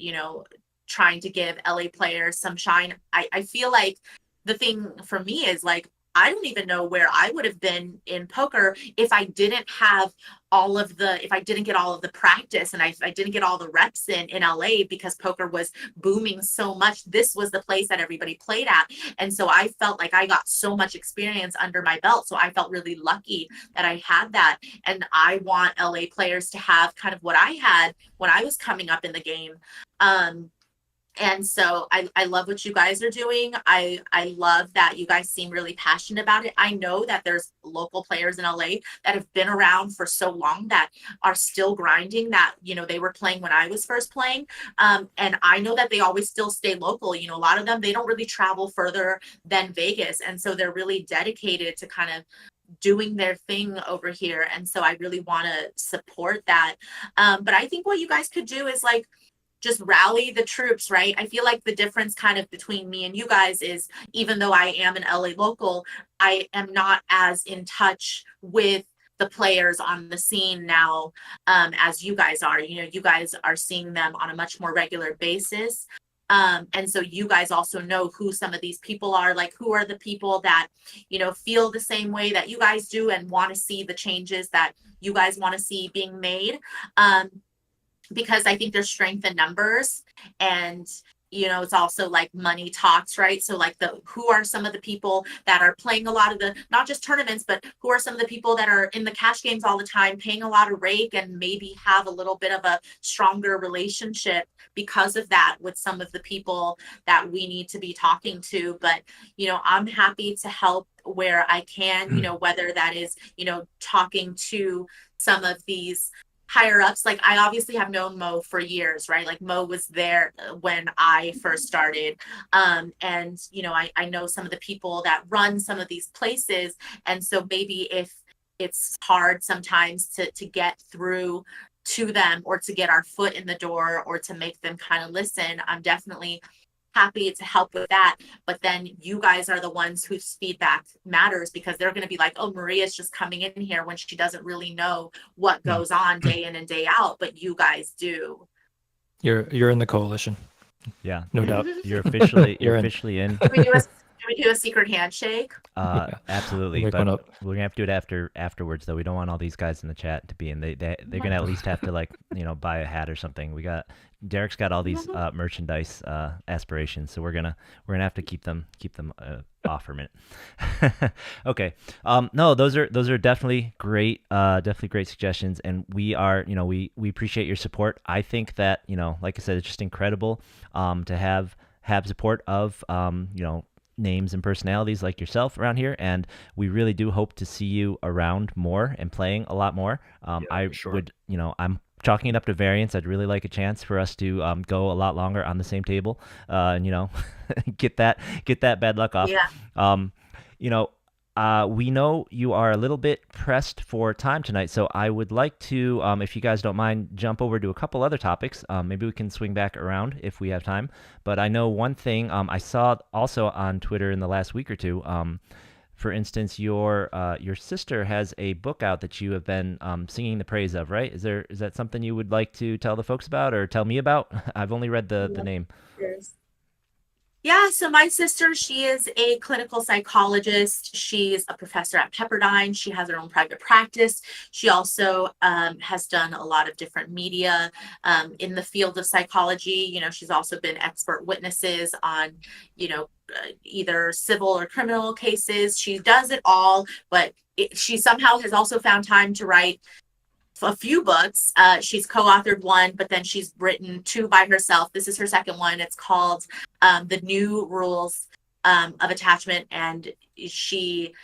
C: trying to give LA players some shine. I feel like the thing for me is like, I don't even know where I would have been in poker if I didn't have if I didn't get all of the practice and I didn't get all the reps in LA, because poker was booming so much. This was the place that everybody played at. And so I felt like I got so much experience under my belt. So I felt really lucky that I had that. And I want LA players to have kind of what I had when I was coming up in the game. And so I love what you guys are doing. I love that you guys seem really passionate about it. I know that there's local players in LA that have been around for so long that are still grinding, that, they were playing when I was first playing. And I know that they always still stay local. A lot of them, they don't really travel further than Vegas. And so they're really dedicated to kind of doing their thing over here. And so I really want to support that. But I think what you guys could do is like, just rally the troops, right? I feel like the difference kind of between me and you guys is, even though I am an LA local, I am not as in touch with the players on the scene now as you guys are. You guys are seeing them on a much more regular basis. And so you guys also know who some of these people are, like who are the people that, feel the same way that you guys do and want to see the changes that you guys want to see being made. Because I think there's strength in numbers, and it's also like money talks, right? So like who are some of the people that are playing a lot of the, not just tournaments, but who are some of the people that are in the cash games all the time, paying a lot of rake, and maybe have a little bit of a stronger relationship because of that with some of the people that we need to be talking to. But, I'm happy to help where I can, whether that is, talking to some of these higher ups. Like I obviously have known Mo for years, right? Like Mo was there when I first started. And, I know some of the people that run some of these places. And so maybe if it's hard sometimes to get through to them, or to get our foot in the door, or to make them kind of listen, I'm definitely happy to help with that. But then you guys are the ones whose feedback matters, because they're going to be like, oh, Maria's just coming in here when she doesn't really know what goes on day in and day out, but you guys do.
B: You're in the coalition.
A: Yeah,
B: no doubt.
A: You're officially
B: You're
A: officially in.
C: Can we do a secret handshake?
A: Absolutely,
B: We'll
A: but
B: make
A: we're gonna have to do it afterwards, though. We don't want all these guys in the chat to be in. They're gonna at least have to like buy a hat or something. Derek's got all these merchandise aspirations, so we're gonna have to keep them off for a minute. Okay. No, those are definitely great suggestions, and we are we appreciate your support. I think that like I said, it's just incredible to have support of names and personalities like yourself around here, and we really do hope to see you around more and playing a lot more. I'm chalking it up to variance. I'd really like a chance for us to go a lot longer on the same table, and get that bad luck off. We know you are a little bit pressed for time tonight, so I would like to, if you guys don't mind, jump over to a couple other topics. Maybe we can swing back around if we have time. But I know one thing I saw also on Twitter in the last week or two. For instance, your sister has a book out that you have been singing the praise of, right? Is that something you would like to tell the folks about, or tell me about? I've only read the name.
C: Yeah, so my sister, she is a clinical psychologist. She's a professor at Pepperdine. She has her own private practice. She also has done a lot of different media in the field of psychology. She's also been expert witnesses on, either civil or criminal cases. She does it all, but she somehow has also found time to write a few books. She's co-authored one, but then she's written two by herself. This is her second one. It's called The New Rules of Attachment, and she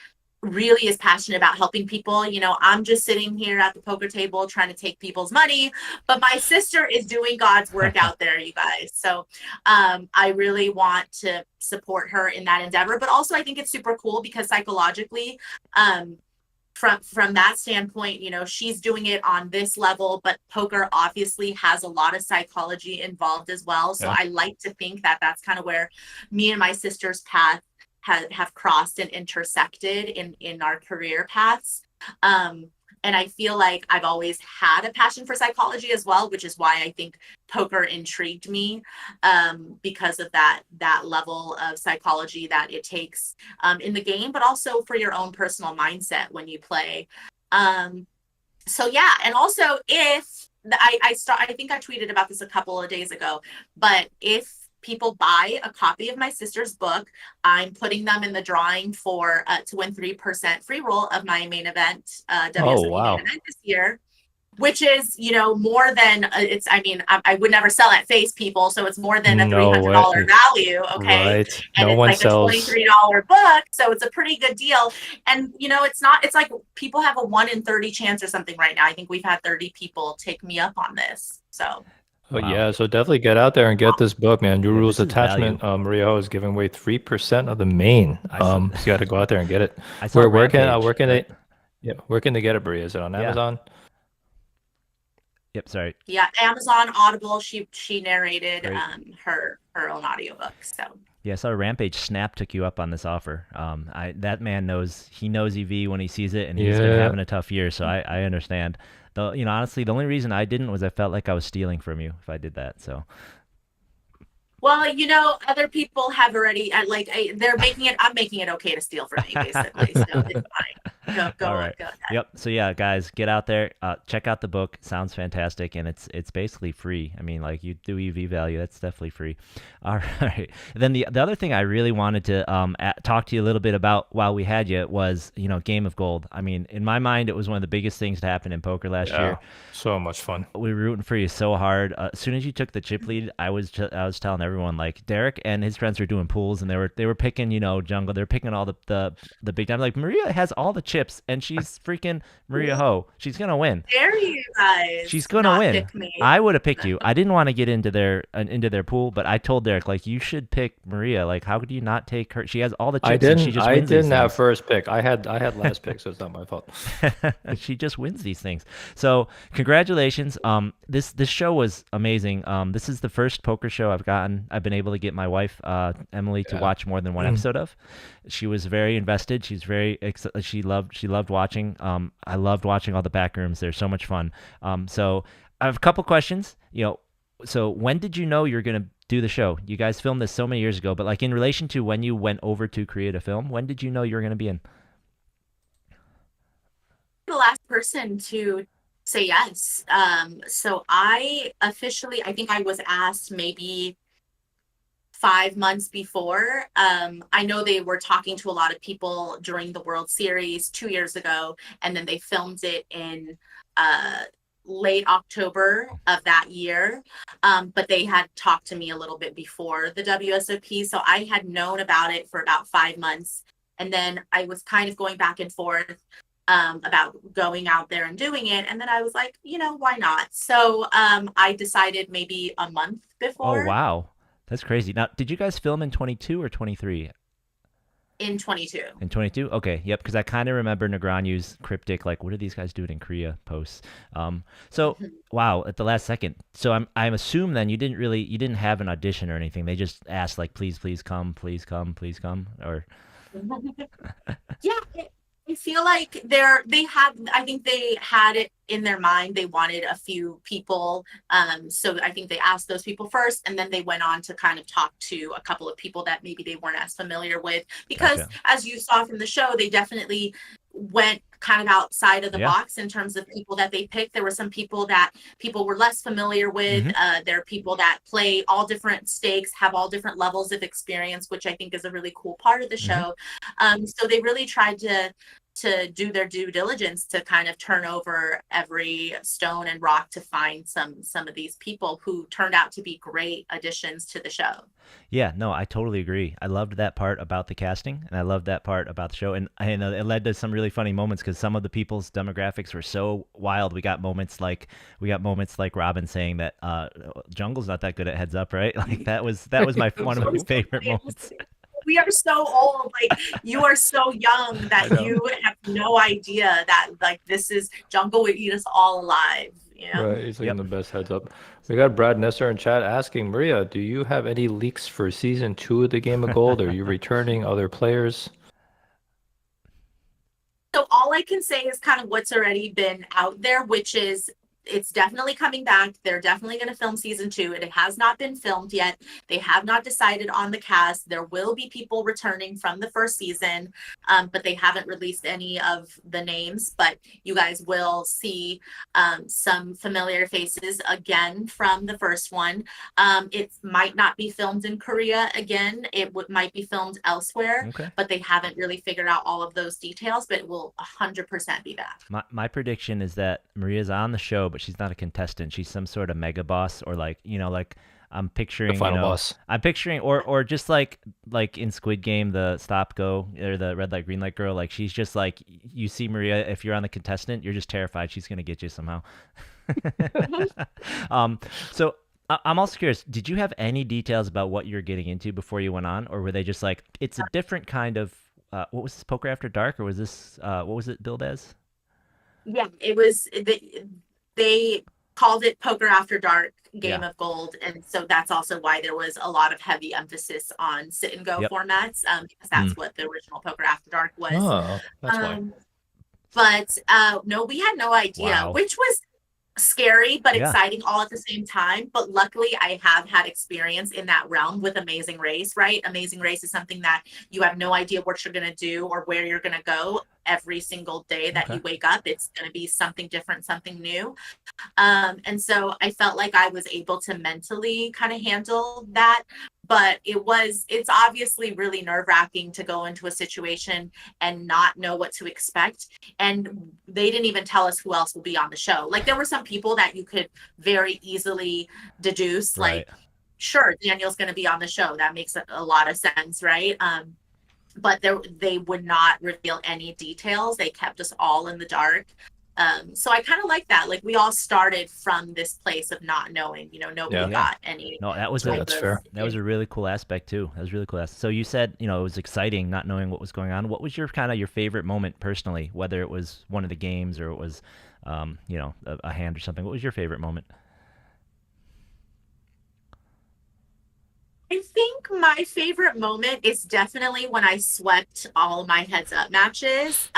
C: really is passionate about helping people. You know, I'm just sitting here at the poker table trying to take people's money, but my sister is doing God's work out there, you guys. So I really want to support her in that endeavor. But also I think it's super cool because psychologically, from that standpoint, you know, she's doing it on this level, but poker obviously has a lot of psychology involved as well. So I like to think that that's kind of where me and my sister's path have crossed and intersected in our career paths. And I feel like I've always had a passion for psychology as well, which is why I think poker intrigued me, because of that level of psychology that it takes in the game, but also for your own personal mindset when you play. So yeah, and also if I think I tweeted about this a couple of days ago, but if people buy a copy of my sister's book, I'm putting them in the drawing for to win 3% free roll of my main event, WSOP main event this year, which is, you know, more than it's. I mean, I would never sell at face, people, so it's more than a $300 value. Okay,
B: right?
C: And
B: no
C: it's
B: one
C: like
B: sells
C: a $23 book, so it's a pretty good deal. And you know, it's not. It's like people have a 1 in 30 chance or something right now. I think we've had 30 people take me up on this. So.
B: But yeah, so definitely get out there and get this book, man. New Rules
A: this is
B: Attachment. Maria Ho is giving away 3% of the main. So you got to go out there and get it.
A: I saw
B: where can
A: Rampage,
B: where can they get it, Maria? Is it on Amazon?
A: Yep, sorry.
C: Yeah, Amazon, Audible. She narrated her own audiobook. So
A: yeah, I saw Rampage Snap took you up on this offer. That man knows EV when he sees it, and he's been having a tough year, so I understand. Though, you know, honestly, the only reason I didn't was I felt like I was stealing from you if I did that. So.
C: Well, you know, other people have already they're making it. I'm making it okay to steal from me, basically. So it's fine. Go
A: All right.
C: Go ahead.
A: Yep. So yeah, guys, get out there, check out the book. It sounds fantastic, and it's basically free. I mean, like, you do EV value, that's definitely free. All right. Then the other thing I really wanted to talk to you a little bit about while we had you was, you know, Game of Gold. I mean, in my mind, it was one of the biggest things to happen in poker last year.
B: So much fun.
A: We were rooting for you so hard. As soon as you took the chip lead, I was telling everyone, like, Derek and his friends were doing pools, and they were picking, you know, jungle. They're picking all the big time. Like, Maria has all the chips, and she's freaking Maria Ho. She's gonna win.
C: Dare you guys?
A: She's gonna win.
C: Pick me.
A: I would have picked you. I didn't want to get into their pool, but I told Derek, like, you should pick Maria. Like, how could you not take her? She has all the chips.
B: I didn't have first pick. I had last pick, so it's not my fault.
A: She just wins these things. So congratulations. This show was amazing. This is the first poker show I've been able to get my wife Emily to watch more than one episode of. She was very invested. She's very she loved watching. I loved watching all the back rooms. They're so much fun. So I have a couple questions. You know, so when did you know you were gonna do the show? You guys filmed this so many years ago, but like, in relation to when you went over to create a film, when did you know you were gonna be in?
C: The last person to say yes. So I think I was asked maybe 5 months before. I know they were talking to a lot of people during the World Series 2 years ago, and then they filmed it in late October of that year. But they had talked to me a little bit before the WSOP, so I had known about it for about 5 months, and then I was kind of going back and forth about going out there and doing it, and then I was like, you know, why not? So I decided maybe a month before.
A: Oh wow, that's crazy. Now, did you guys film in 22 or 23?
C: In 22.
A: In 22? Okay, yep, because I kind of remember Negreanu's cryptic, like, what are these guys doing in Korea posts? So wow, at the last second. So I'm assume then you didn't have an audition or anything. They just asked, like, please come, please come, or
C: Yeah, I feel like I think they had it in their mind. They wanted a few people. So I think they asked those people first, and then they went on to kind of talk to a couple of people that maybe they weren't as familiar with, because as you saw from the show, they definitely went kind of outside of the box in terms of people that they picked. There were some people that people were less familiar with. There are people that play all different stakes, have all different levels of experience, which I think is a really cool part of the show. So they really tried to to do their due diligence to kind of turn over every stone and rock to find some of these people who turned out to be great additions to the show.
A: Yeah, no, I totally agree. I loved that part about the casting, and I loved that part about the show, and it led to some really funny moments because some of the people's demographics were so wild. We got moments like Robin saying that Jungle's not that good at heads up, right? Like that was my one of my favorite moments.
C: We are so old. Like, you are so young that you have no idea that like this is Jungle would eat us all alive. You know?
B: Right, he's like
A: Yep.
B: the best heads up. We got Brad Nesser in chat asking, Maria, do you have any leaks for season 2 of the Game of Gold? Are you returning other players?
C: So all I can say is kind of what's already been out there, which is it's definitely coming back. They're definitely going to film season 2. It has not been filmed yet. They have not decided on the cast. There will be people returning from the first season, but they haven't released any of the names. But you guys will see some familiar faces again from the first one. It might not be filmed in Korea again. Might be filmed elsewhere,
A: Okay.
C: but they haven't really figured out all of those details. But it will 100% be back.
A: My prediction is that Maria's on the show, but she's not a contestant. She's some sort of mega boss, or like I'm picturing
B: The final boss.
A: I'm picturing, or just like in Squid Game, the stop go or the red light green light girl. Like she's just like, you see Maria, if you're on the contestant, you're just terrified she's gonna get you somehow. So I'm also curious. Did you have any details about what you're getting into before you went on, or were they just like it's a different kind of what was this, Poker After Dark, or was this what was it billed as?
C: Yeah, it was they called it Poker After Dark Game
A: Yeah.
C: of Gold, and so that's also why there was a lot of heavy emphasis on sit and go
A: Yep.
C: formats, because that's what the original Poker After Dark was.
B: Oh, that's why.
C: But no, we had no idea,
A: Wow.
C: which was scary but
A: Yeah.
C: exciting all at the same time. But luckily I have had experience in that realm with Amazing Race, right? Amazing Race is something that you have no idea what you're going to do or where you're going to go every single day that
A: Okay.
C: you wake up. It's going to be something different, something new. And so I felt like I was able to mentally kind of handle that. But it's obviously really nerve-wracking to go into a situation and not know what to expect. And they didn't even tell us who else will be on the show. Like, there were some people that you could very easily deduce, like,
A: Right.
C: sure, Daniel's going to be on the show. That makes a lot of sense, right? But they would not reveal any details. They kept us all in the dark. So I kind of like that. Like, we all started from this place of not knowing, nobody
B: Yeah.
C: got any.
A: No, that was
B: Yeah,
A: a,
B: that's fair.
A: that was a really cool aspect too. That was really cool. So you said, it was exciting not knowing what was going on. What was your favorite moment personally, whether it was one of the games or it was, a hand or something? What was your favorite moment?
C: I think my favorite moment is definitely when I swept all my heads up matches.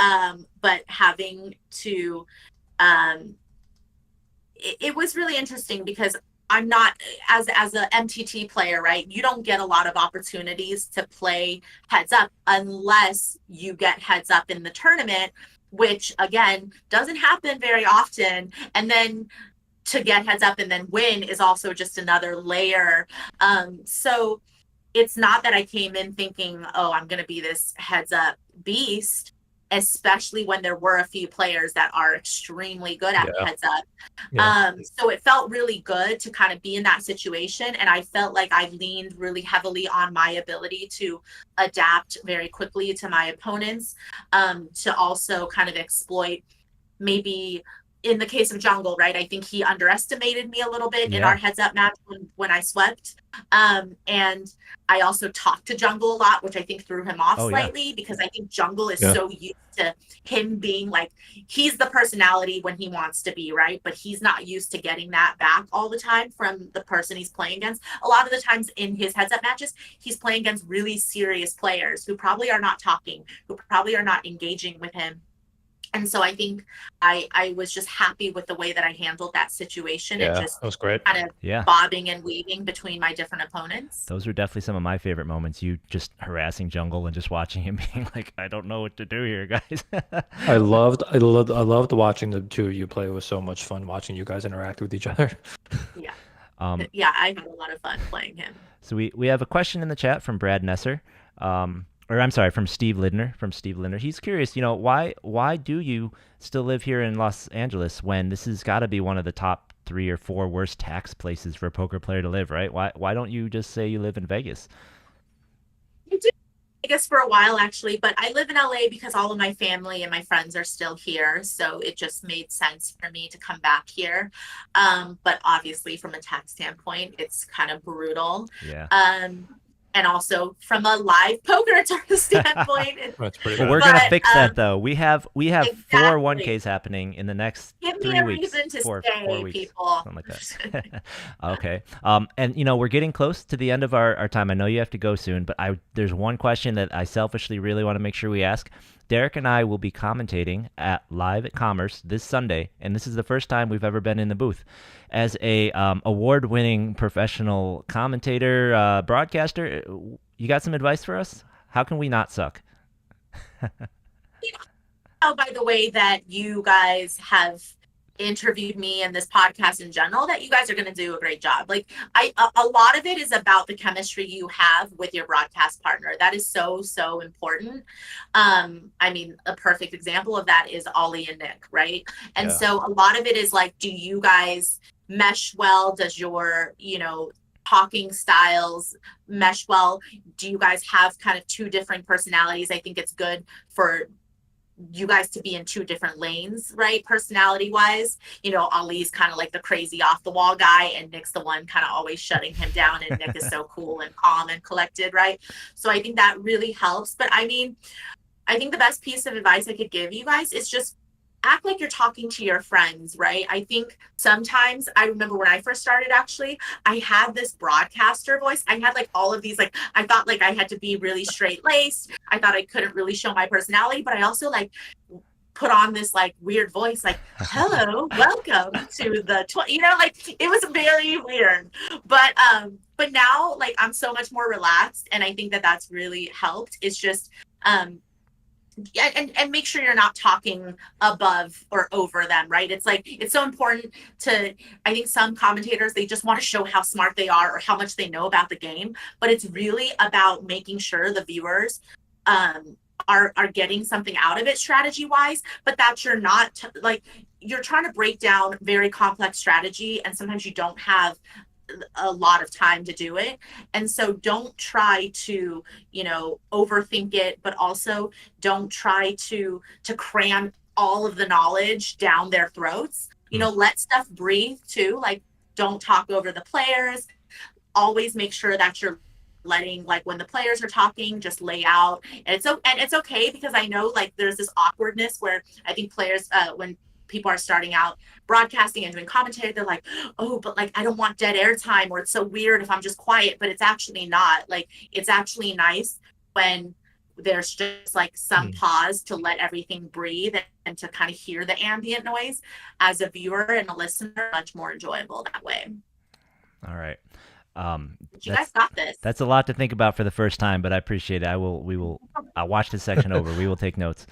C: But having to, it was really interesting because I'm not as a MTT player, right? You don't get a lot of opportunities to play heads up unless you get heads up in the tournament, which again doesn't happen very often. And then to get heads up and then win is also just another layer. So it's not that I came in thinking, oh, I'm going to be this heads up beast, especially when there were a few players that are extremely good at heads up.
B: Yeah.
C: So it felt really good to kind of be in that situation. And I felt like I leaned really heavily on my ability to adapt very quickly to my opponents, to also kind of exploit maybe in the case of Jungle, right? I think he underestimated me a little bit in our heads up match when I swept. And I also talked to Jungle a lot, which I think threw him off slightly because I think Jungle is so used to him being like, he's the personality when he wants to be, right? But he's not used to getting that back all the time from the person he's playing against. A lot of the times in his heads up matches, he's playing against really serious players who probably are not talking, who probably are not engaging with him. And so I think I was just happy with the way that I handled that situation and just
B: that was great.
C: kind of bobbing and weaving between my different opponents.
A: Those were definitely some of my favorite moments. You just harassing Jungle and just watching him being like, I don't know what to do here, guys.
B: I loved watching the two of you play. It was so much fun watching you guys interact with each other.
C: Yeah. I had a lot of fun playing him.
A: So we have a question in the chat from Brad Nesser. or I'm sorry, from Steve Lidner. From Steve Lidner, he's curious. Why do you still live here in Los Angeles when this has got to be one of the top 3 or 4 worst tax places for a poker player to live, right? Why don't you just say you live in Vegas?
C: I did Vegas for a while actually, but I live in LA because all of my family and my friends are still here. So it just made sense for me to come back here. But obviously, from a tax standpoint, it's kind of brutal.
A: Yeah.
C: And also from a live poker standpoint,
B: That's pretty
A: Well,
B: bad.
A: we're gonna
C: but
A: fix that though. We have four
C: exactly.
A: 1Ks happening in the next
C: Give me
A: 3
C: a
A: weeks,
C: reason to
A: four
C: stay,
A: weeks,
C: people.
A: something like that. Okay. And we're getting close to the end of our time. I know you have to go soon, but there's one question that I selfishly really want to make sure we ask. Derek and I will be commentating at Live at Commerce this Sunday, and this is the first time we've ever been in the booth. As a award-winning professional commentator, broadcaster, you got some advice for us? How can we not suck?
C: Oh, by the way, that you guys have interviewed me in this podcast in general, that you guys are going to do a great job. Like a lot of it is about the chemistry you have with your broadcast partner. That is so, so important. I mean, a perfect example of that is Ollie and Nick, right? And
B: Yeah.
C: so a lot of it is like, do you guys mesh well? Does your, talking styles mesh well? Do you guys have kind of two different personalities? I think it's good for you guys to be in two different lanes, right? Personality wise, Ali's kind of like the crazy off the wall guy, and Nick's the one kind of always shutting him down. And Nick is so cool and calm and collected, right? So I think that really helps. But I mean, I think the best piece of advice I could give you guys is just act like you're talking to your friends, right? I think sometimes I remember when I first started, actually, I had this broadcaster voice. I had like all of these, like, I thought like I had to be really straight laced. I thought I couldn't really show my personality, but I also like put on this like weird voice, like, hello, welcome to the, like it was very weird. But now like I'm so much more relaxed. And I think that that's really helped. It's just, yeah, and make sure you're not talking above or over them, right? It's like it's so important to, I think some commentators, they just want to show how smart they are or how much they know about the game, but it's really about making sure the viewers are getting something out of it strategy wise, but that you're not like you're trying to break down very complex strategy, and sometimes you don't have a lot of time to do it. And so don't try to, overthink it, but also don't try to cram all of the knowledge down their throats. Let stuff breathe too. Like don't talk over the players. Always make sure that you're letting, like, when the players are talking, just lay out. And it's okay, because I know like there's this awkwardness where I think players when people are starting out broadcasting and doing commentary, they're like, oh, but like I don't want dead air time, or it's so weird if I'm just quiet. But it's actually not. Like it's actually nice when there's just like some pause to let everything breathe and to kind of hear the ambient noise. As a viewer and a listener, much more enjoyable that way.
A: All right.
C: But you guys got this.
A: That's a lot to think about for the first time, but I appreciate it. I'll watch this section over. We will take notes.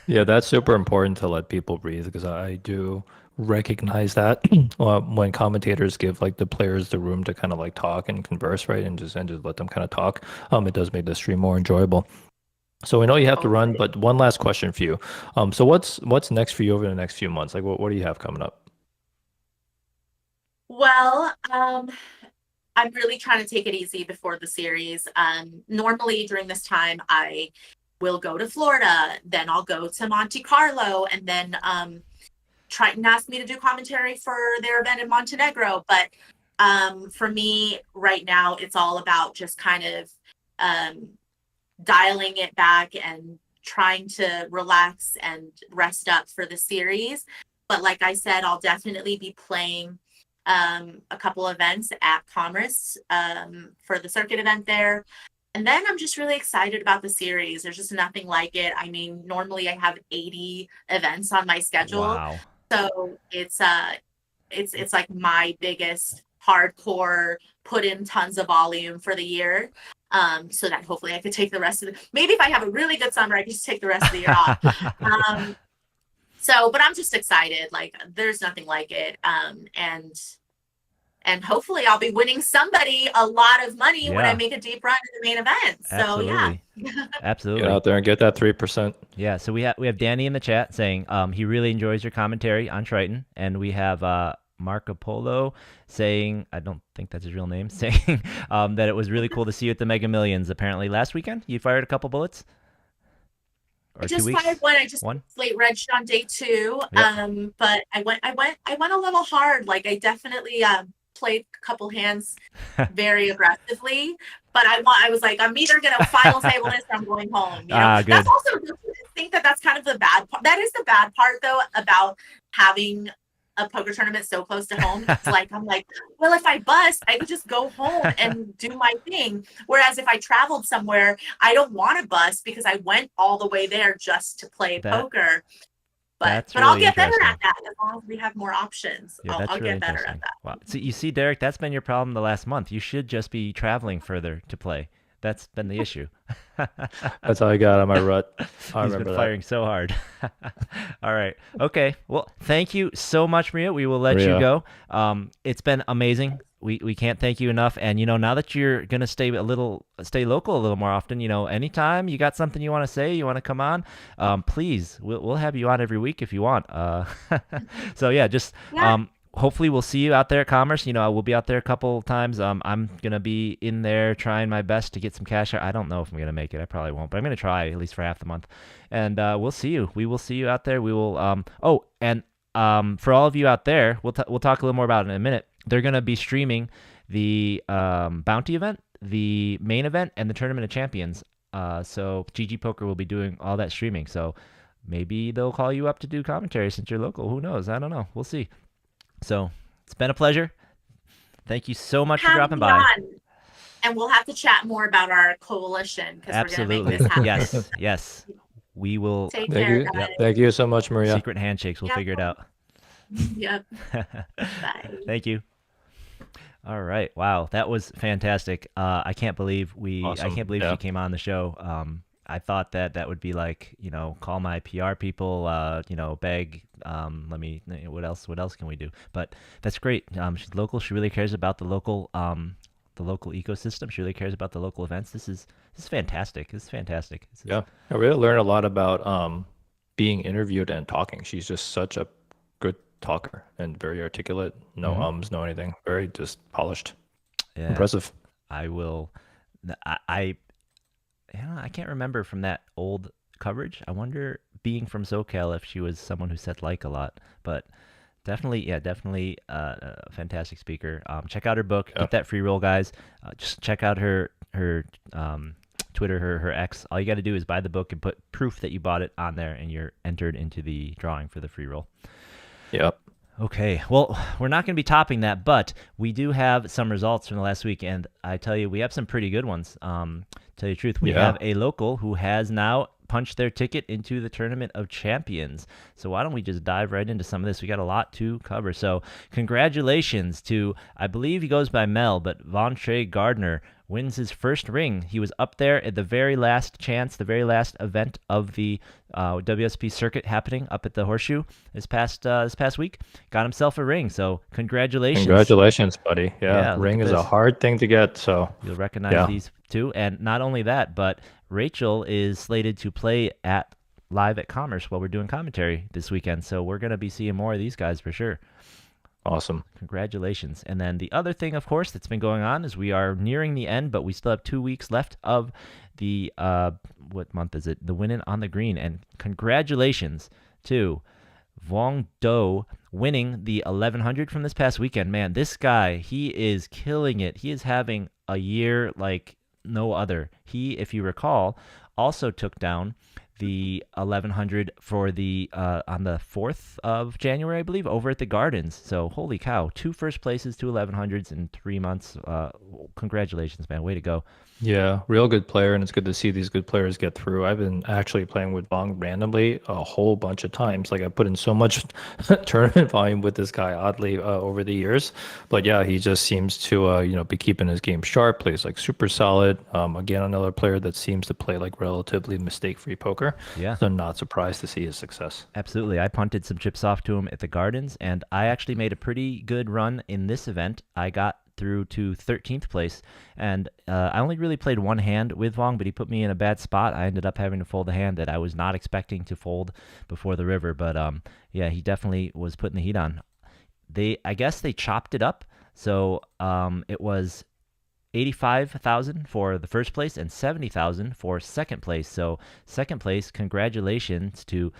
B: Yeah, that's super important to let people breathe, because I do recognize that when commentators give like the players the room to kind of like talk and converse, right, and just let them kind of talk. It does make the stream more enjoyable. So I know you have to run, but one last question for you. So what's next for you over the next few months? Like what do you have coming up?
C: Well, I'm really trying to take it easy before the series. Normally during this time, I will go to Florida, then I'll go to Monte Carlo, and then Triton asked me to do commentary for their event in Montenegro. But for me right now, it's all about just kind of dialing it back and trying to relax and rest up for the series. But like I said, I'll definitely be playing a couple events at Commerce for the circuit event there. And then I'm just really excited about the series. There's just nothing like it. I mean, normally I have 80 events on my schedule.
A: Wow.
C: So it's like my biggest hardcore, put in tons of volume for the year. So that hopefully I could take the rest of maybe if I have a really good summer, I can just take the rest of the year off. But I'm just excited. Like there's nothing like it. And and hopefully I'll be winning somebody a lot of money when I
A: Yeah.
C: make a deep run in the main event. So yeah.
A: Absolutely.
B: Get
A: Absolutely.
B: out there and get that 3%.
A: Yeah, so we have Danny in the chat saying he really enjoys your commentary on Triton, and we have Marco Polo saying, I don't think that's his real name, saying that it was really cool to see you at the Mega Millions. Apparently last weekend you fired a couple bullets,
C: I
A: or 2
C: just
A: weeks.
C: fired one. I just
A: One.
C: late regged on day 2.
A: Yep.
C: But I went a little hard. Like I definitely played a couple hands very aggressively. But I was like, I'm either gonna final table this or I'm going home. You know,
A: Good.
C: that's also I think that's kind of the bad part. That is the bad part though about having a poker tournament so close to home. It's like I'm like, well, if I bust, I could just go home and do my thing. Whereas if I traveled somewhere, I don't want to bust because I went all the way there just to play poker. But
A: really
C: I'll get better
A: interesting.
C: at that as long as we have more options.
A: Yeah, that's
C: I'll
A: really
C: get better
A: interesting.
C: at that.
A: Wow. So you see, Derek, that's been your problem the last month. You should just be traveling further to play. That's been the issue.
B: That's how I got on my rut. I
A: He's
B: remember
A: been
B: that.
A: firing so hard. All right. Okay. Well, thank you so much, Maria. We will let you
B: Maria.
A: go. It's been amazing. We can't thank you enough. And now that you're gonna stay local a little more often, anytime you got something you want to say, you want to come on, please, we'll have you on every week if you want. So yeah, just hopefully we'll see you out there at Commerce. We'll be out there a couple times. I'm gonna be in there trying my best to get some cash. I don't know if I'm gonna make it. I probably won't, but I'm gonna try at least for half the month. And we'll see you. We will see you out there. We will. For all of you out there, we'll talk a little more about it in a minute. They're gonna be streaming the bounty event, the main event, and the Tournament of Champions. So GG Poker will be doing all that streaming. So maybe they'll call you up to do commentary since you're local. Who knows? I don't know. We'll see. So it's been a pleasure. Thank you so much for dropping by.
C: And we'll have to chat more about our coalition because we're going to make this happen.
A: Yes. We will.
C: Take care,
B: you.
C: guys.
B: Thank you so much, Maria.
A: Secret handshakes. We'll figure it out.
C: Yep. Bye.
A: Thank you. All right. Wow, that was fantastic. I can't believe
B: Awesome.
A: I can't believe she came on the show. I thought that would be like, call my PR people, beg, what else can we do? But that's great. She's local. She really cares about the local ecosystem. She really cares about the local events. This is fantastic. This is fantastic.
B: I really learned a lot about being interviewed and talking. She's just such a good talker and very articulate. No ums, no anything. Very just polished.
A: Yeah.
B: Impressive.
A: I will. I can't remember from that old coverage. I wonder, being from SoCal, if she was someone who said like a lot. But definitely a fantastic speaker. Check out her book. Get that free roll, guys. Just check out her Twitter, her X. All you got to do is buy the book and put proof that you bought it on there, and you're entered into the drawing for the free roll.
B: Yep.
A: Okay, well, we're not going to be topping that, but we do have some results from the last week, and I tell you, we have some pretty good ones. Tell you the truth, we have a local who has now punched their ticket into the Tournament of Champions. So why don't we just dive right into some of this? We got a lot to cover. So congratulations to, I believe he goes by Mel, but Von Trey Gardner wins his first ring. He was up there at the very last chance, the very last event of the WSP circuit happening up at the Horseshoe this past week. Got himself a ring. So congratulations.
B: Congratulations, buddy. Yeah, ring is a hard thing to get. So
A: you'll recognize these two. And not only that, but Rachel is slated to play live at Commerce while we're doing commentary this weekend. So we're going to be seeing more of these guys for sure.
B: Awesome.
A: Congratulations. And then the other thing, of course, that's been going on is we are nearing the end, but we still have 2 weeks left of the, what month is it? The Winning on the Green. And congratulations to Vuong Do winning the 1100 from this past weekend. Man, this guy, he is killing it. He is having a year like no other. He, if you recall, also took down the 1100 for the on the 4th of January, I believe, over at the Gardens. So holy cow, 2 first places, 2 1100s in 3 months. Congratulations, man. Way to go.
B: Yeah, real good player, and it's good to see these good players get through. I've been actually playing with Bong randomly a whole bunch of times. Like I put in so much tournament volume with this guy, oddly, over the years. But yeah, he just seems to be keeping his game sharp. Plays like super solid. Again, another player that seems to play like relatively mistake-free poker. poker.
A: Yeah.
B: So not surprised to see his success.
A: Absolutely. I punted some chips off to him at the Gardens, and I actually made a pretty good run in this event. I got through to 13th place, and I only really played one hand with Wong, but he put me in a bad spot. I ended up having to fold a hand that I was not expecting to fold before the river, but yeah, he definitely was putting the heat on. I guess they chopped it up, so it was 85,000 for the first place and 70,000 for second place. So second place, congratulations to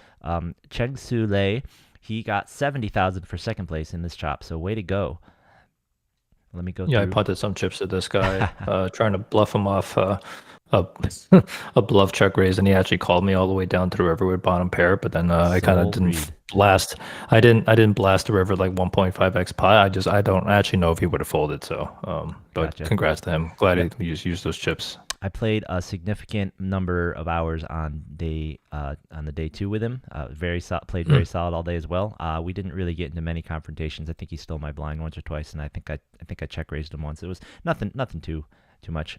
A: Cheng Su Lei. He got 70,000 for second place in this chop. So way to go. Let me go
B: Yeah, I
A: through.
B: punted some chips at this guy, trying to bluff him off a a bluff check raise, and he actually called me all the way down to the river with bottom pair. But then I kind of
A: Soul
B: didn't
A: read.
B: blast. I didn't blast the river like 1.5x pot. I don't actually know if he would have folded. So, but
A: Gotcha.
B: congrats to him. Glad he used those chips.
A: I played a significant number of hours on the day two with him. Played very solid all day as well. We didn't really get into many confrontations. I think he stole my blind once or twice, and I think I check raised him once. It was nothing too much.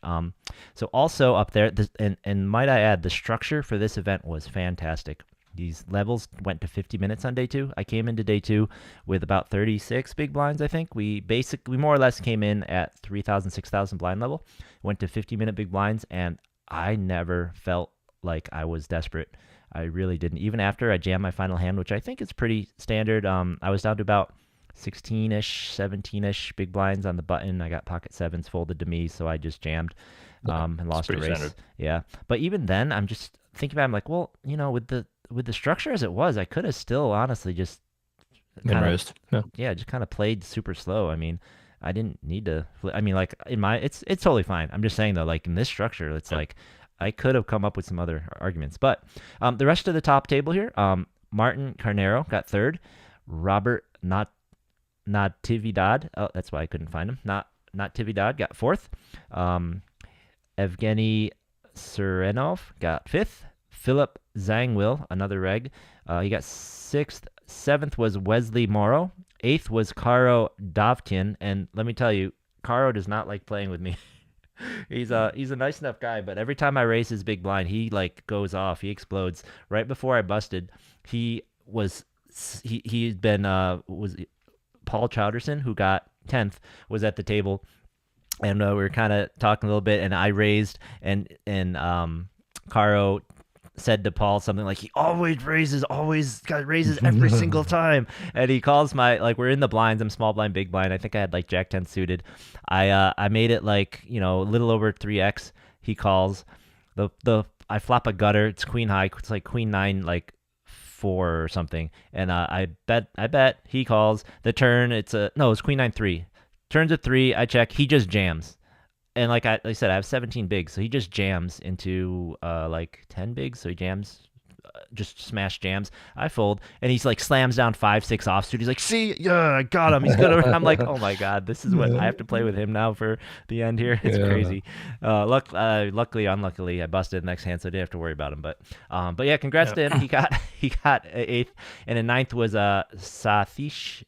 A: So also up there, and might I add, the structure for this event was fantastic. These levels went to 50 minutes on day two. I came into day two with about 36 big blinds, I think. We more or less came in at 3,000, 6,000 blind level, went to 50-minute big blinds, and I never felt like I was desperate. I really didn't. Even after I jammed my final hand, which I think is pretty standard, I was down to about 16-ish, 17-ish big blinds on the button. I got pocket sevens folded to me, so I just jammed and lost a race.
B: Standard.
A: Yeah. But even then, I'm just thinking about it, I'm like, well, with the structure as it was, I could have still honestly just
B: Min raised. Yeah.
A: just kind of played super slow. I mean, I didn't need to. I mean, like it's totally fine. I'm just saying though, like in this structure, it's like I could have come up with some other arguments. But the rest of the top table here, Martin Carnero got third, Robert Natividad. Oh, that's why I couldn't find him. Natividad got fourth. Evgeny Serenov got fifth. Philip Zangwill, another reg, he got sixth. Seventh was Wesley Morrow. Eighth was Karo Davtyan, and let me tell you, Karo does not like playing with me. He's a nice enough guy, but every time I raise his big blind, he like goes off. He explodes. Right before I busted, he'd been was Paul Chowderson, who got 10th, was at the table, and we were kind of talking a little bit, and I raised, and Caro said to Paul something like, he always raises every single time. And he calls we're in the blinds. I'm small blind, big blind. I think I had like Jack 10 suited. I made it like, a little over 3x. He calls I flop a gutter. It's queen high. It's like queen nine, like 4 or something. And I bet he calls the turn. It's queen 9-3. Turns at 3. I check. He just jams. And like I said, I have 17 bigs, so he just jams into like 10 bigs. So he jams, just smash jams. I fold, and he's like slams down 5-6 offsuit. He's like, "See, yeah, I got him. He's good." I'm like, "Oh my god, this is what I have to play with him now for the end here." It's crazy. Luckily, unluckily, I busted next hand, so I didn't have to worry about him. But yeah, congrats to him. He got eighth, and then ninth was Sathish